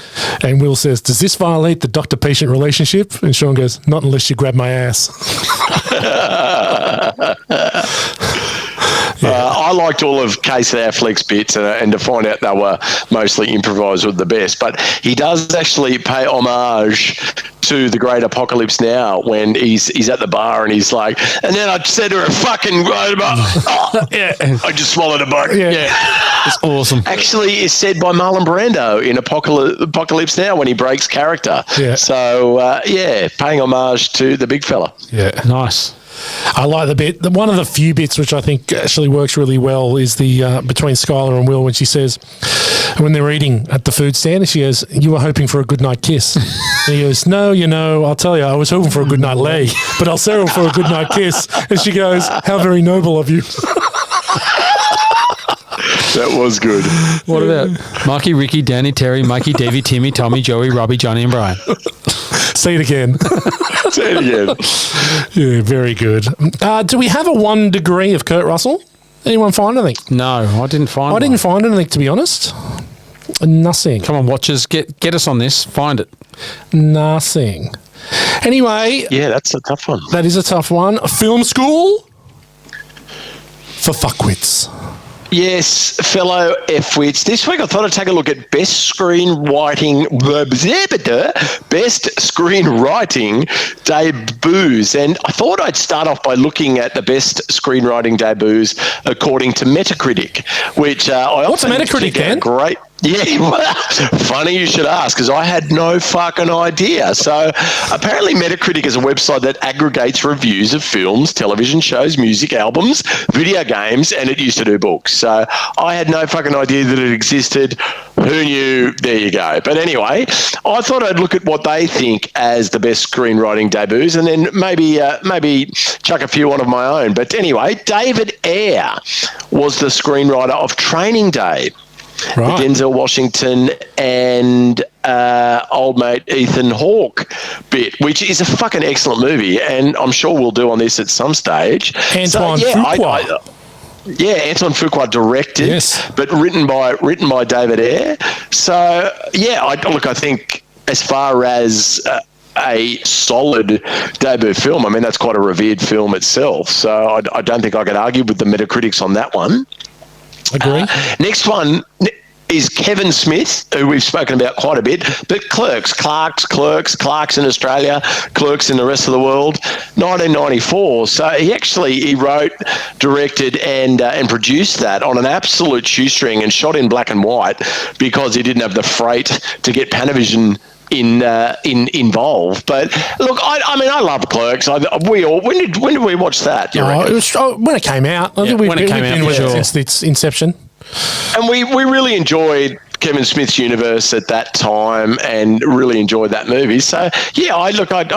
and Will says, "Does this violate the doctor-patient relationship?" And Sean goes, "Not unless you grab my ass." I liked all of Casey Affleck's bits, and to find out they were mostly improvised were the best. But he does actually pay homage to the Great Apocalypse Now when he's at the bar and he's like, and then I said to her, "Fucking I just swallowed a bug." Yeah. It's awesome. Actually, it's said by Marlon Brando in Apocalypse Now when he breaks character. Yeah. So paying homage to the big fella. Yeah, Nice. I like the bit. One of the few bits which I think actually works really well is the between Skylar and Will when she says, when they're eating at the food stand, and she goes, "You were hoping for a goodnight kiss." And he goes, "No, I'll tell you, I was hoping for a goodnight lay, but I'll settle for a goodnight kiss." And she goes, "How very noble of you." That was good. What about Marky, Ricky, Danny, Terry, Mikey, Davey, Timmy, Tommy, Joey, Robbie, Johnny, and Brian? Say it again. Say it again. Yeah, very good. Do we have a 1 degree of Kurt Russell? Anyone find anything? No, I didn't find I didn't find anything, to be honest. Nothing. Come on, watchers, get us on this. Find it. Nothing. Anyway. Yeah, that's a tough one. That is a tough one. Film school for fuckwits. Yes, fellow F-wits. This week I thought I'd take a look at best screenwriting debuts. And I thought I'd start off by looking at the best screenwriting debuts according to Metacritic, which What's Metacritic, Dan? Great. Yeah, well, funny you should ask, because I had no fucking idea. So apparently Metacritic is a website that aggregates reviews of films, television shows, music, albums, video games, and it used to do books. So I had no fucking idea that it existed. Who knew? There you go. But anyway, I thought I'd look at what they think as the best screenwriting debuts, and then maybe chuck a few on of my own. But anyway, David Ayer was the screenwriter of Training Day. Right. The Denzel Washington and old mate Ethan Hawke bit, which is a fucking excellent movie, and I'm sure we'll do on this at some stage. Antoine Fuqua. Antoine Fuqua directed, yes, but written by David Ayer. So I think as far as a solid debut film, I mean, that's quite a revered film itself. So I don't think I could argue with the Metacritics on that one. Agree. Next one is Kevin Smith, who we've spoken about quite a bit, but Clerks in Australia, Clerks in the rest of the world, 1994. So he wrote, directed, and produced that on an absolute shoestring and shot in black and white because he didn't have the freight to get Panavision involved. But look, I love Clerks. When did we watch that? It was when it came out. I think we've been with it since its inception. And we really enjoyed Kevin Smith's universe at that time and really enjoyed that movie. So I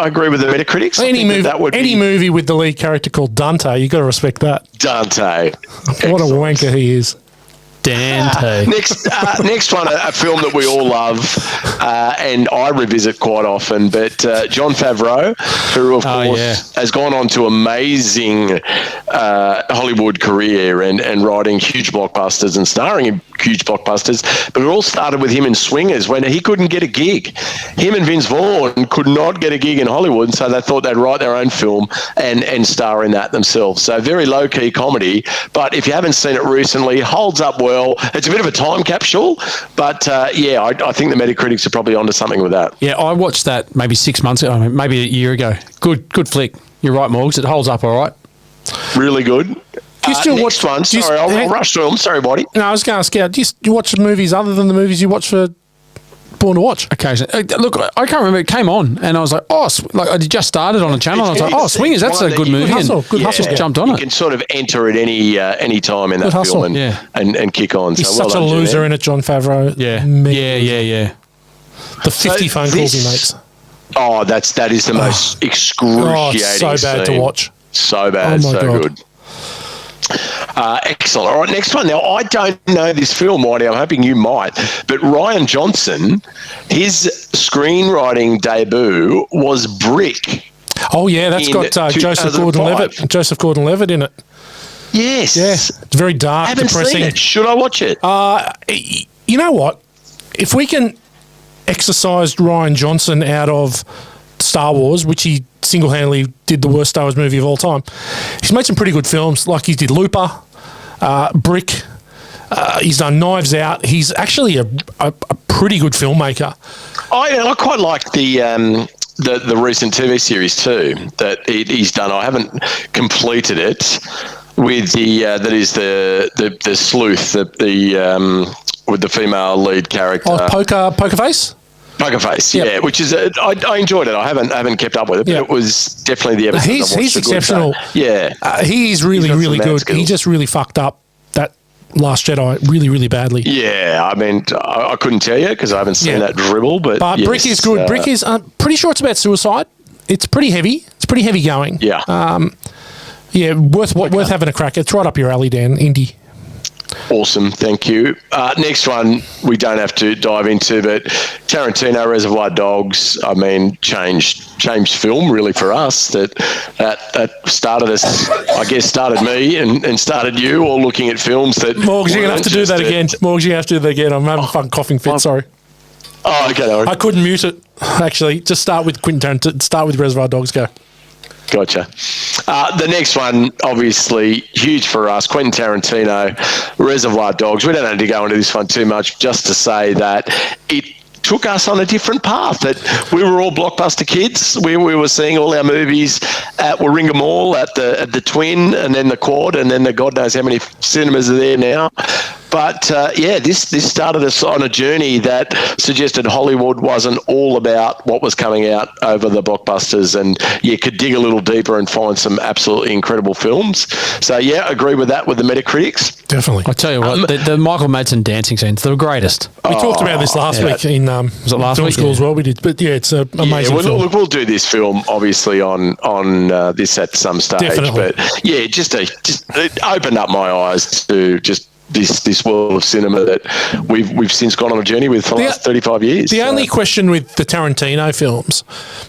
agree with the Metacritics. Any movie with the lead character called Dante, you got to respect that. Dante, what a wanker he is. Dante. Next one, a film that we all love and I revisit quite often, but Jon Favreau, who of course has gone on to amazing Hollywood career and writing huge blockbusters and starring in huge blockbusters, but it all started with him in Swingers when he couldn't get a gig. Him and Vince Vaughn could not get a gig in Hollywood, so they thought they'd write their own film and star in that themselves. So very low-key comedy, but if you haven't seen it recently, holds up well. It's a bit of a time capsule, but I think the Metacritics are probably onto something with that. Yeah, I watched that maybe 6 months ago, maybe a year ago. Good flick. You're right, Morgs. It holds up all right. Really good. Do you still next watch? one? Sorry, I'll rush through them. Sorry, buddy. No, I was going to ask you. Do you watch movies other than the movies you watch for important to watch. Occasionally. Look, I can't remember. It came on, and I was like, oh, it just started on a channel. And I was like, oh, Swingers, that's a good movie. Good hustle. Just jumped on you it. You can sort of enter at any time in that hustle. film and kick on. He's so such a loser in it, John Favreau. Yeah. The 50 phone calls he makes. Oh, that is the most excruciating it's so bad scene. to watch. So bad, so God. good. Excellent. All right, next one. Now, I don't know this film, Whitey. I'm hoping you might. But Ryan Johnson, his screenwriting debut was Brick. Oh, yeah, that's got Joseph Gordon-Levitt in it. Yes. Yeah, it's very dark, haven't depressing. Seen it. Should I watch it? You know what? If we can exercise Ryan Johnson out of Star Wars, which he single-handedly did the worst Star Wars movie of all time, he's made some pretty good films. Like he did Looper, Brick. He's done Knives Out. He's actually a pretty good filmmaker. I quite like the recent TV series too that he's done. I haven't completed it with the sleuth, with the female lead character. Oh, Poker Face. Poker Face, yeah, which is I enjoyed it. I haven't kept up with it, but it was definitely the episode. He's exceptional. He's really good. Skills. He just really fucked up that Last Jedi really badly. Yeah, I mean, I couldn't tell you because I haven't seen that dribble, but yes, Brick is good. Brick is pretty sure it's about suicide. It's pretty heavy. It's pretty heavy going. Yeah. Worth having a crack. It's right up your alley, Dan. Indie. Awesome, thank you. Next one we don't have to dive into, but Tarantino, Reservoir Dogs. I mean, changed film really for us. That started us. I guess started me and started you all looking at films that. Morgs, you're gonna have to do that again. Morgs, you have to do that again. I'm having a fucking coughing fit. Sorry. Oh, okay. No. I couldn't mute it. Actually, just start with Quentin Tarantino. Start with Reservoir Dogs. Go. Gotcha. The next one, obviously, huge for us, Quentin Tarantino, Reservoir Dogs. We don't have to go into this one too much, just to say that it took us on a different path. That we were all blockbuster kids. We were seeing all our movies at Warringah Mall, at the Twin, and then the Quad, and then the God knows how many cinemas are there now. But this started us on a journey that suggested Hollywood wasn't all about what was coming out over the blockbusters, and you could dig a little deeper and find some absolutely incredible films. So agree with that with the Metacritics. Definitely. I tell you what, the Michael Madsen dancing scenes, they're the greatest. We talked about this last week in was it last film week? school as well. We did, but it's an amazing film. We'll do this film obviously on this at some stage. Definitely. But just it opened up my eyes to just this world of cinema that we've since gone on a journey with for the last 35 years. The only question with the Tarantino films,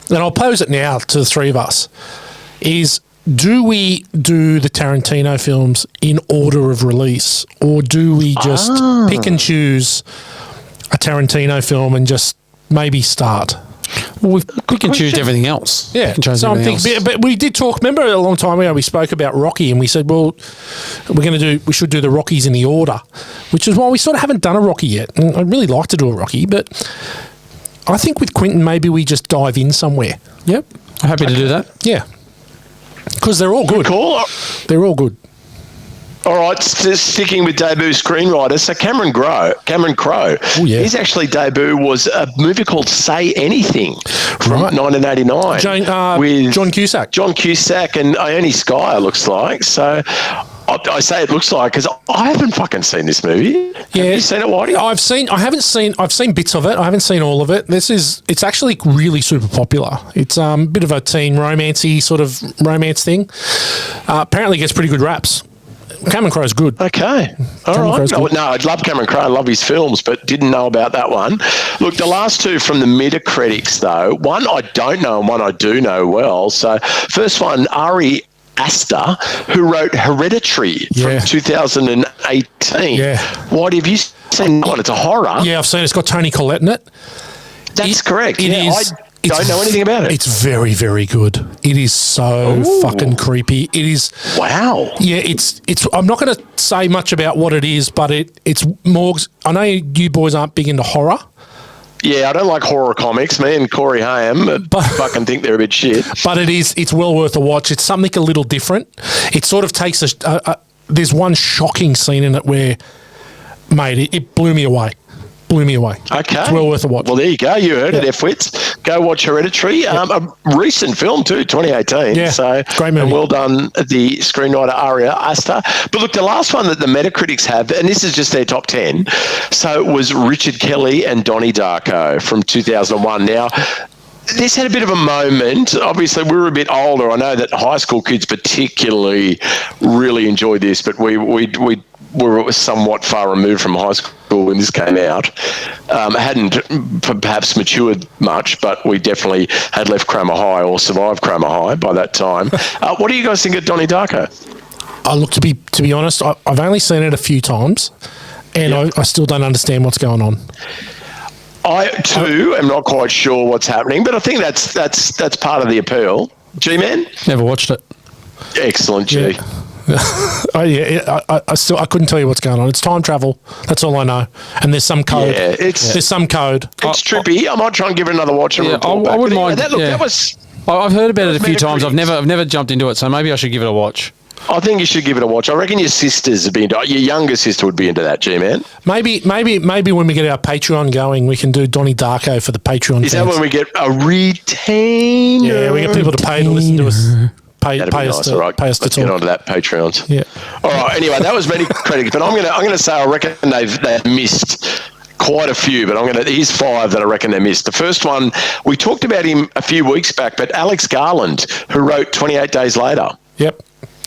and I'll pose it now to the three of us, is do we do the Tarantino films in order of release, or do we just pick and choose a Tarantino film and just maybe start? Well, we can choose everything else. Yeah, so I'm thinking, but we did talk. Remember a long time ago we spoke about Rocky, and we said, well, we should do the Rockies in the order, which is why we sort of haven't done a Rocky yet. And I'd really like to do a Rocky, but I think with Quentin maybe we just dive in somewhere. Yep, I'm happy to do that. Yeah, because they're all good. Cool. They're all good. All right, sticking with debut screenwriters, so Cameron Crowe. His actually debut was a movie called Say Anything from 1989 with John Cusack. John Cusack and Ione Skye, looks like. So I say it looks like because I haven't fucking seen this movie. Yeah. Have you seen it, Whitey? I've seen bits of it. I haven't seen all of it. It's actually really super popular. It's a bit of a teen romancy sort of romance thing. Apparently gets pretty good raps. Cameron Crowe's good. Okay. All right. No, I love Cameron Crowe. I love his films, but didn't know about that one. Look, the last two from the Metacritics, though, one I don't know and one I do know well. So first one, Ari Aster, who wrote Hereditary from 2018. Yeah. What have you seen that one? It's a horror. Yeah, I've seen it. It's got Toni Collette in it. That's correct. It is. I don't know anything about it. It's very, very good. It is so fucking creepy. It is. Wow. Yeah, it's. I'm not going to say much about what it is, but it's more. I know you boys aren't big into horror. Yeah, I don't like horror comics. Me and Corey Haim fucking think they're a bit shit. But it's well worth a watch. It's something a little different. It sort of takes there's one shocking scene in it where, mate, it blew me away. blew me away. Okay. It's well worth a watch. Well, there you go. You heard it, F-Wits. Go watch Hereditary. A recent film too, 2018. Yeah, So great movie. And well done, the screenwriter Aria Asta. But look, the last one that the Metacritics have, and this is just their top 10, so it was Richard Kelly and Donnie Darko from 2001. Now, this had a bit of a moment. Obviously, we were a bit older. I know that high school kids particularly really enjoyed this, but we were somewhat far removed from high school when this came out. Hadn't perhaps matured much, but we definitely had left Cromer High or survived Cromer High by that time. What do you guys think of Donnie Darko? Look, to be honest, I've only seen it a few times, and I still don't understand what's going on. I too am not quite sure what's happening, but I think that's part of the appeal. G-Man? Never watched it. Excellent, G. Yeah. I couldn't tell you what's going on. It's time travel. That's all I know. And there's some code. Yeah, there's some code. It's trippy. I might try and give it another watch and report back. I wouldn't But mind. that was. I've heard about it a few times. I've Metacritic. never jumped into it, so maybe I should give it a watch. I think you should give it a watch. I reckon your sisters would be into. Your younger sister would be into that, G-Man. Maybe when we get our Patreon going, we can do Donnie Darko for the Patreon. Is that when we get a retainer? Yeah, we get people to pay to listen to us. Pay That'd be us nice. to All right, pay us to let's get talk. onto that Patreons. Yeah. All right. Anyway, that was Metacritic, but I'm gonna say I reckon they've missed quite a few, but here's 5 that I reckon they missed. The first one, we talked about him a few weeks back, but Alex Garland, who wrote 28 Days Later. Yep.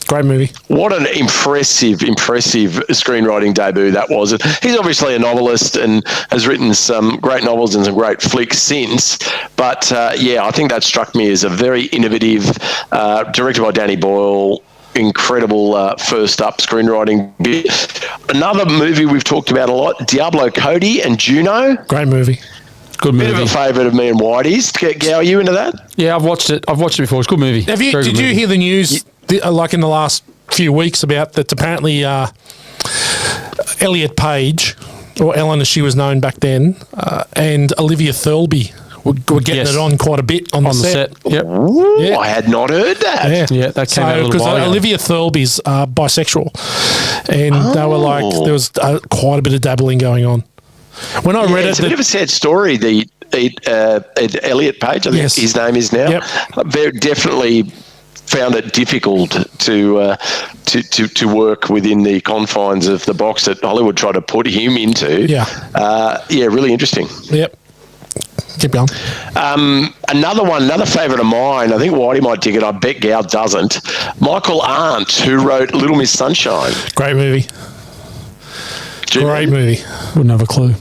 Great movie. What an impressive screenwriting debut that was. He's obviously a novelist and has written some great novels and some great flicks since. But, I think that struck me as a very innovative, directed by Danny Boyle, incredible first up screenwriting bit. Another movie we've talked about a lot, Diablo Cody and Juno. Great movie. Good movie. Bit of a favourite of me and Whitey's. Gow, are you into that? Yeah, I've watched it. Before. It's a good movie. Did you hear the news, like in the last few weeks, about that apparently Elliot Page, or Ellen as she was known back then, and Olivia Thirlby were getting it on quite a bit on the set. Yep. Ooh, Yeah. I had not heard that. Yeah, that came out a little while ago. Olivia Thirlby's bisexual, and they were like, there was quite a bit of dabbling going on. When I read it's it, a bit of a sad story. The Elliot Page, I think his name is now. Yep. Very definitely found it difficult to work within the confines of the box that Hollywood tried to put him into. Really interesting. Yep. Keep going. Another favourite of mine, I think Whitey might dig it, I bet Gow doesn't. Michael Arndt, who wrote Little Miss Sunshine. Great movie. Great movie. Wouldn't have a clue.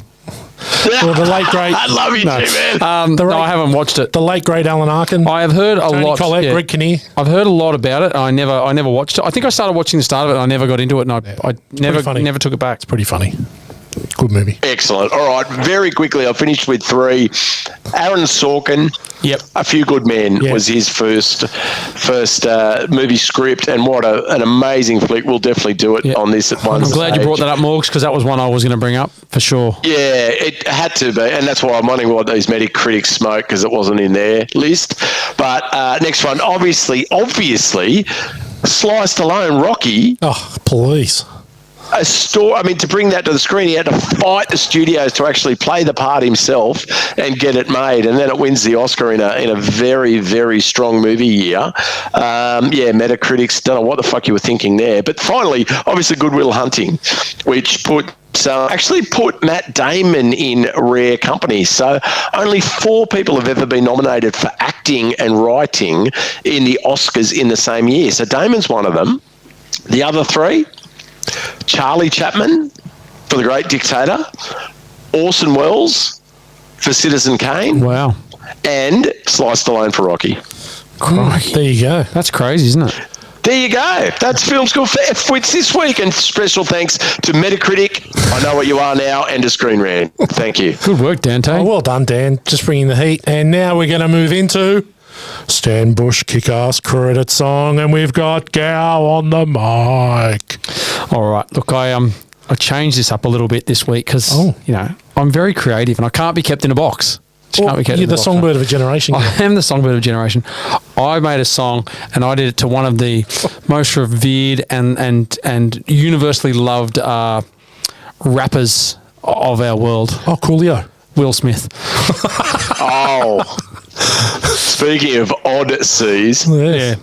Well, the late great. I love you too, man. No, I haven't watched it. The late great Alan Arkin. I have heard Tony lot. Collette, Greg Kinnear. I've heard a lot about it. I never watched it. I think I started watching the start of it and I never got into it, and I never took it back. It's pretty funny. Good movie. Excellent. All right, very quickly, I'll finish with 3. Aaron Sorkin. Yep. A Few Good Men was his first movie script, and what an amazing flick. We'll definitely do it on this at one I'm glad you brought that up, Morgs, because that was one I was going to bring up for sure. Yeah, it had to be, and that's why I'm wondering what these Metacritic smoke, because it wasn't in their list. But next one, obviously, Sly Stallone, Rocky. Oh, please. A story. I mean, to bring that to the screen, he had to fight the studios to actually play the part himself and get it made, and then it wins the Oscar in a very, very strong movie year. Metacritic's don't know what the fuck you were thinking there, but finally, obviously, Good Will Hunting, which actually put Matt Damon in rare company. So only 4 people have ever been nominated for acting and writing in the Oscars in the same year. So Damon's one of them. The other 3. Charlie Chaplin for The Great Dictator, Orson Welles for Citizen Kane, Wow. and Sly Stallone for Rocky. There you go. That's crazy, isn't it? There you go. That's Film School for F-Wits this week, and special thanks to Metacritic, I Know What You Are Now, and to Screen Rant. Thank you. Good work, Dante. Oh, well done, Dan. Just bringing the heat. And now we're going to move into Stan Bush kick-ass credit song, and we've got Gow on the mic. All right. Look, I changed this up a little bit this week because, I'm very creative and I can't be kept in a box. Well, you're the songbird of a generation. I am the songbird of a generation. I made a song and I did it to one of the most revered and universally loved rappers of our world. Oh, coolio. Will Smith. Oh, speaking of oddities, Yeah.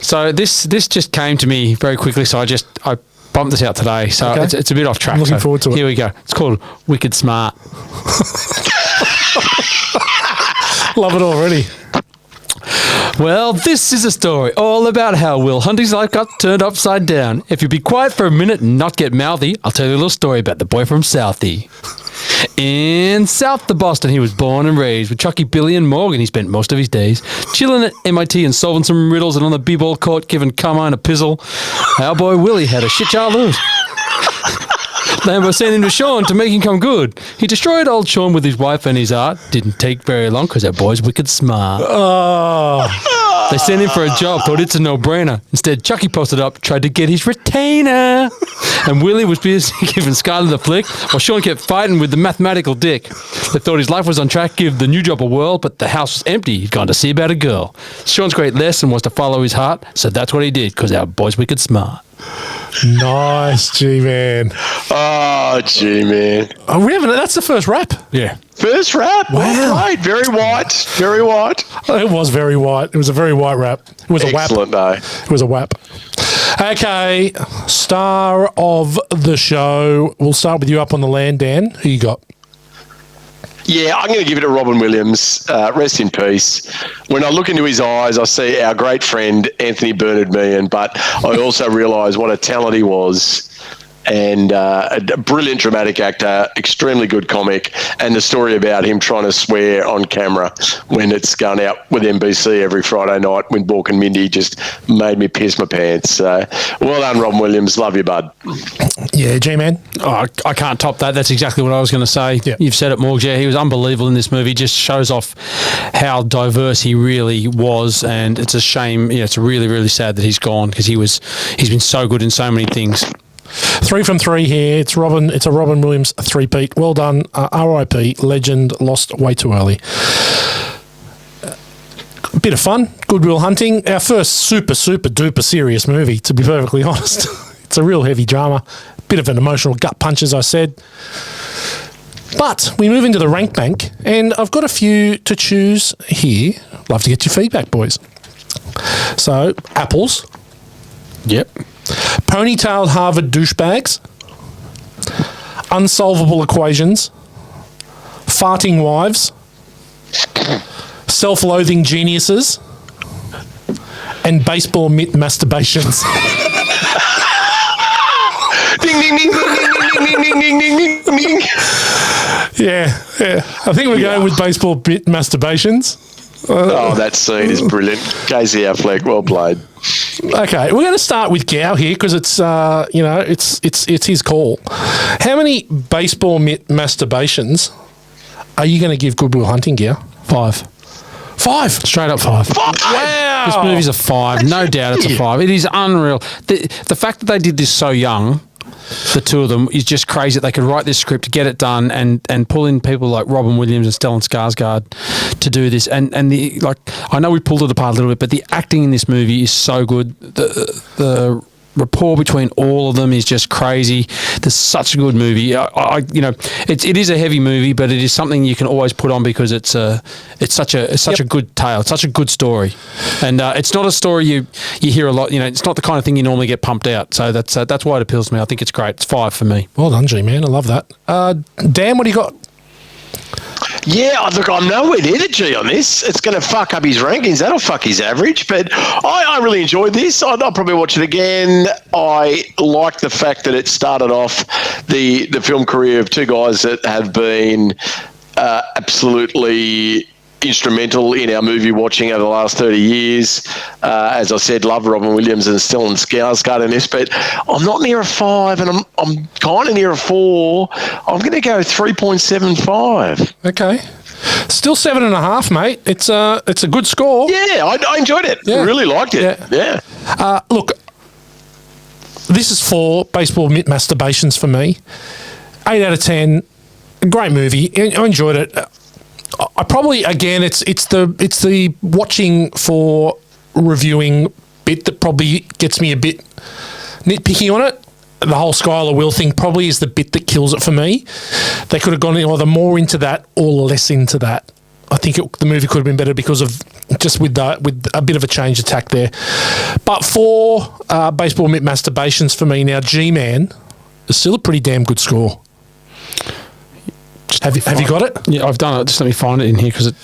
So this just came to me very quickly, so I bumped this out today. So Okay. it's a bit off track. I'm looking so forward to it. Here we go. It's called Wicked Smart. Love it already. Well, this is a story all about how Will Hunting's life got turned upside down. If you'd be quiet for a minute and not get mouthy, I'll tell you a little story about the boy from Southie. In South of Boston, he was born and raised. With Chucky, Billy, and Morgan, he spent most of his days chilling at MIT and solving some riddles, and on the b-ball court giving Carmine a pizzle. Our boy Willie had a shit childhood. Lambo sent him to Sean to make him come good. He destroyed old Sean with his wife and his art. Didn't take very long because our boy's wicked smart. Oh, They sent him for a job, thought it's a no-brainer. Instead, Chucky posted up, tried to get his retainer. And Willie was busy giving Skylar the flick, while Sean kept fighting with the mathematical dick. They thought his life was on track, give the new job a whirl, but the house was empty. He'd gone to see about a girl. Sean's great lesson was to follow his heart, so that's what he did, because our boy's wicked smart. nice, G-Man. oh, G-Man. Oh, we haven't. That's the first rap. Yeah. First rap. Wow. Well played. Very white. Very white. It was very white. It was a very white rap. It was a whap. Excellent day. It was a whap. Okay, star of the show. We'll start with you up on the land, Dan. Who you got? Yeah, I'm going to give it to Robin Williams. Rest in peace. When I look into his eyes, I see our great friend Anthony Bernard Meehan, but I also realise what a talent he was. And a brilliant dramatic actor, extremely good comic, and the story about him trying to swear on camera when it's gone out with NBC every Friday night when Bork and Mindy just made me piss my pants. So, well done, Robin Williams. Love you, bud. Yeah, G-Man. Oh, I can't top that. That's exactly what I was going to say. Yeah. You've said it, Morgs. Yeah, he was unbelievable in this movie. Just shows off how diverse he really was, and it's a shame. Yeah, it's really, really sad that he's gone because he's been so good in so many things. 3 from 3 here. It's a Robin Williams three-peat. Well done. R.I.P. Legend lost way too early. A bit of fun. Good Will Hunting. Our first super duper serious movie, to be perfectly honest. It's a real heavy drama. Bit of an emotional gut punch, as I said. But we move into the rank bank, and I've got a few to choose here. Love to get your feedback, boys. So, apples. Yep. Ponytailed Harvard douchebags, unsolvable equations, farting wives, self-loathing geniuses, and baseball mitt masturbations. Ding, ding, ding, ding, ding, ding, ding, ding, ding, ding. Yeah. I think we're going with baseball mitt masturbations. Oh, that scene is brilliant. Casey Affleck, well played. Okay, we're going to start with Gow here because it's it's his call. How many baseball mitt masturbations are you going to give Good Will Hunting, Gow? 5. 5. Straight up 5. Wow. This movie's a 5. No doubt it's a 5. It is unreal. The fact that they did this so young, the two of them, is just crazy that they could write this script, get it done, and pull in people like Robin Williams and Stellan Skarsgård to do this. And the I know we pulled it apart a little bit, but the acting in this movie is so good. The rapport between all of them is just crazy. There's such a good movie. It is a heavy movie, but it is something you can always put on because it's such a good tale. It's such a good story, and it's not a story you hear a lot. It's not the kind of thing you normally get pumped out. So that's why it appeals to me. I think it's great. It's 5 for me. Well done, G-Man. I love that. Dan, what do you got? Yeah, look, I'm nowhere near the G on this. It's going to fuck up his rankings. That'll fuck his average. But I really enjoyed this. I'll probably watch it again. I like the fact that it started off the film career of two guys that have been absolutely instrumental in our movie watching over the last 30 years. As I said, love Robin Williams and Stellan Skarsgård in this, but I'm not near a 5 and I'm kind of near a 4. I'm going to go 3.75. Okay. Still 7.5, mate. It's a good score. Yeah, I enjoyed it. Yeah. Really liked it. Yeah. Look, this is 4 baseball mitt masturbations for me. 8 out of 10. Great movie. I enjoyed it. I probably, again, it's the watching for reviewing bit that probably gets me a bit nitpicky on it. the whole Skylar Will thing probably is the bit that kills it for me. They could have gone either more into that or less into that. I think the movie could have been better because of just with a bit of a change of tack there. But for baseball myth masturbations for me now, G-Man is still a pretty damn good score. Have you got it? Yeah, I've done it. Just let me find it in here because it.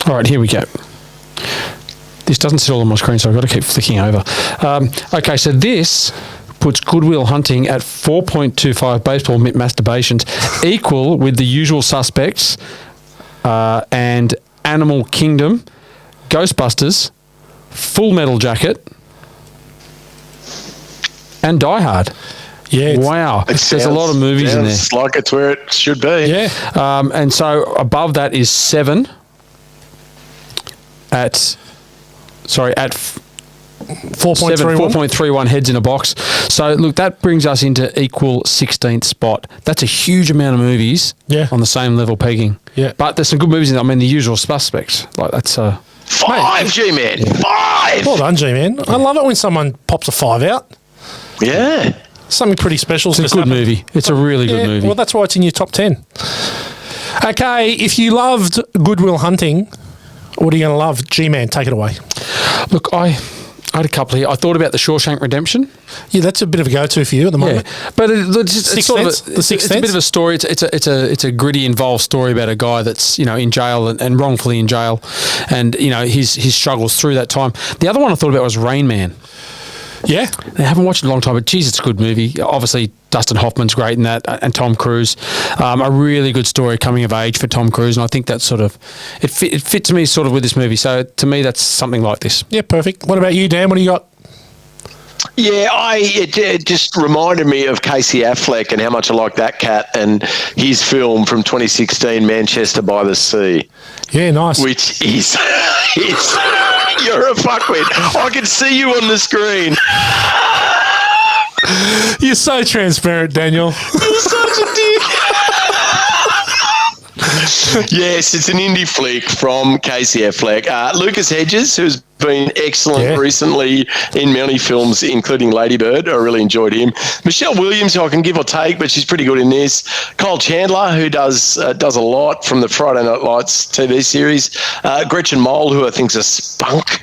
All right, here we go. This doesn't sit all on my screen, so I've got to keep flicking over. Okay, so this puts Good Will Hunting at 4.25 baseball myth masturbations, equal with The Usual Suspects and Animal Kingdom, Ghostbusters, Full Metal Jacket, and Die Hard. Yeah. Wow. There's a lot of movies in there. It's like it's where it should be. Yeah. And so above that is 7 at 4.31 heads in a box. So, look, that brings us into equal 16th spot. That's a huge amount of movies on the same level pegging. Yeah. But there's some good movies in there. I mean, The Usual Suspects. Like, that's... 5, G-Man. 5! Well done, G-Man. I love it when someone pops a 5 out. Yeah. Something pretty special. It's a good movie. It's a really good movie. Well, that's why it's in your top 10. Okay, if you loved Good Will Hunting, what are you going to love? G-Man, take it away. Look, I had a couple here. I thought about The Shawshank Redemption. Yeah, that's a bit of a go-to for you at the moment. Yeah, but it's sort of it's a bit of a story. It's a gritty, involved story about a guy that's in jail and wrongfully in jail, and his struggles through that time. The other one I thought about was Rain Man. Yeah, I haven't watched it in a long time, but geez, it's a good movie. Obviously, Dustin Hoffman's great in that, and Tom Cruise. A really good story coming of age for Tom Cruise, and I think that sort of it fits me sort of with this movie. So to me, that's something like this. Yeah, perfect. What about you, Dan? What do you got? Yeah, it just reminded me of Casey Affleck and how much I like that cat and his film from 2016, Manchester by the Sea. Yeah, nice. Which is, you're a fuckwit. I can see you on the screen. You're so transparent, Daniel. You're such a dick. Yes, it's an indie flick from Casey Affleck. Lucas Hedges, who's been excellent recently in many films, including Lady Bird. I really enjoyed him. Michelle Williams, who I can give or take, but she's pretty good in this. Kyle Chandler, who does a lot from the Friday Night Lights TV series. Gretchen Mol, who I think's a spunk.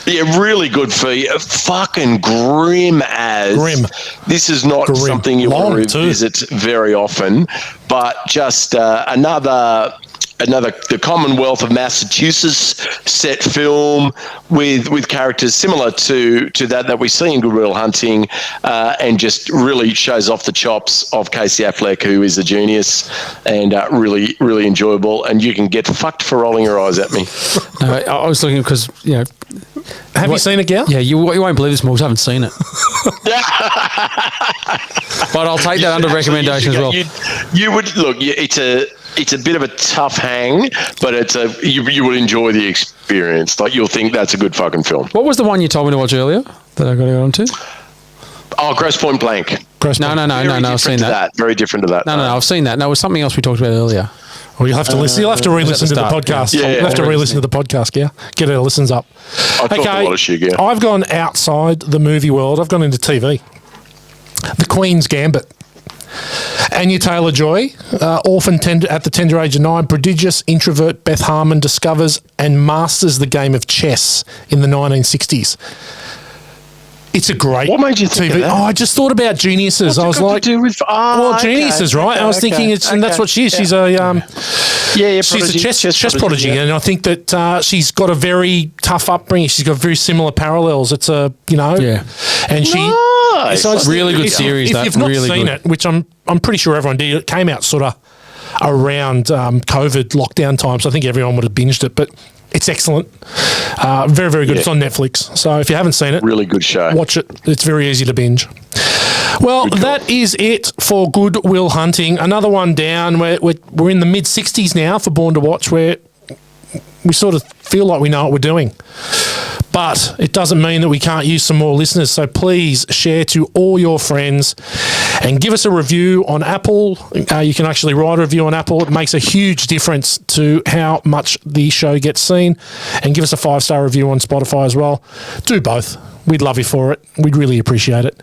Yeah, really good for you. Fucking grim as. Grim. This is not something you want to revisit very often, but just another the Commonwealth of Massachusetts set film with characters similar to that we see in Good Will Hunting, and just really shows off the chops of Casey Affleck, who is a genius, and really, really enjoyable. And you can get fucked for rolling your eyes at me. No, I was looking because, Have you seen it, Gal? Yeah, you won't believe this, Morgs. I haven't seen it. But I'll take that under recommendation as well. You would look. It's a bit of a tough hang, but you would enjoy the experience. Like, you'll think that's a good fucking film. What was the one you told me to watch earlier that I got to go on to? Oh, Grosse Pointe Blank. No, I've seen that. Very different to that. No, I've seen that. No, it was something else we talked about earlier. Well, you'll have to listen. You'll have to re-listen to the podcast. Yeah, you'll have to re-listen to the podcast. Yeah, get our listens up. I talked a lot of shit. Yeah. I've gone outside the movie world. I've gone into TV. The Queen's Gambit. Anya Taylor-Joy, orphan at the tender age of 9, prodigious introvert Beth Harmon discovers and masters the game of chess in the 1960s. It's a great What made you think TV. of that? Oh, I just thought about geniuses. I was like, geniuses, right? I was thinking, and that's what she is. She's a she's a chess prodigy, and I think that she's got a very tough upbringing. She's got very similar parallels. It's and she. Nice. So it's really good series. If you've not really seen it, which I'm pretty sure everyone did, it came out sort of around COVID lockdown time, so I think everyone would have binged it. But it's excellent, very, very good. Yeah. It's on Netflix, so if you haven't seen it, really good show. Watch it. It's very easy to binge. Well, that is it for Good Will Hunting. Another one down. We're in the mid-60s now for Born to Watch, where we sort of feel like we know what we're doing. But it doesn't mean that we can't use some more listeners. So please share to all your friends and give us a review on Apple. You can actually write a review on Apple. It makes a huge difference to how much the show gets seen. And give us a 5-star review on Spotify as well. Do both. We'd love you for it. We'd really appreciate it.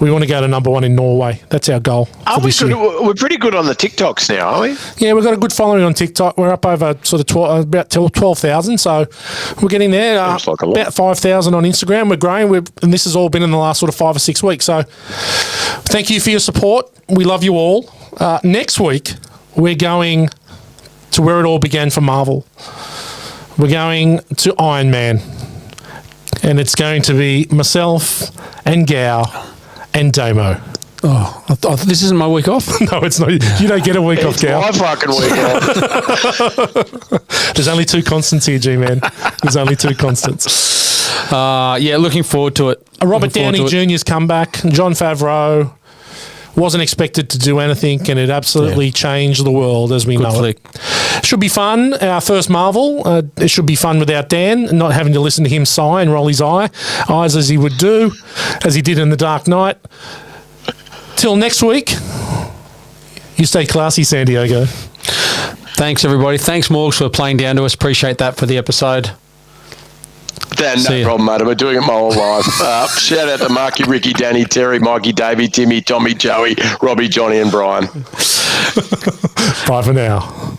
We want to go to number 1 in Norway. That's our goal. Are we good? We're pretty good on the TikToks now, are we? Yeah, we've got a good following on TikTok. We're up over sort of about 12,000. So we're getting there. Seems like a lot. About 5,000 on Instagram. We're growing. And this has all been in the last sort of 5 or 6 weeks. So thank you for your support. We love you all. Next week, we're going to where it all began for Marvel. We're going to Iron Man. And it's going to be myself and Gow and Damo. Oh, this isn't my week off? No, it's not. You don't get a week off, Gow. My fucking week off. There's only 2 constants here, G-Man. There's only 2 constants. Yeah, looking forward to it. Robert Downey Jr.'s comeback. John Favreau wasn't expected to do anything, and it absolutely changed the world as we know it. Should be fun. Our first Marvel. It should be fun without Dan, not having to listen to him sigh and roll his eyes as he would do, as he did in The Dark Knight. Till next week, you stay classy, San Diego. Thanks, everybody. Thanks, Morgs, for playing down to us. Appreciate that for the episode. Dan, no problem, mate. I've been doing it my whole life. Shout out to Marky, Ricky, Danny, Terry, Mikey, Davey, Timmy, Tommy, Joey, Robbie, Johnny, and Brian. Bye for now.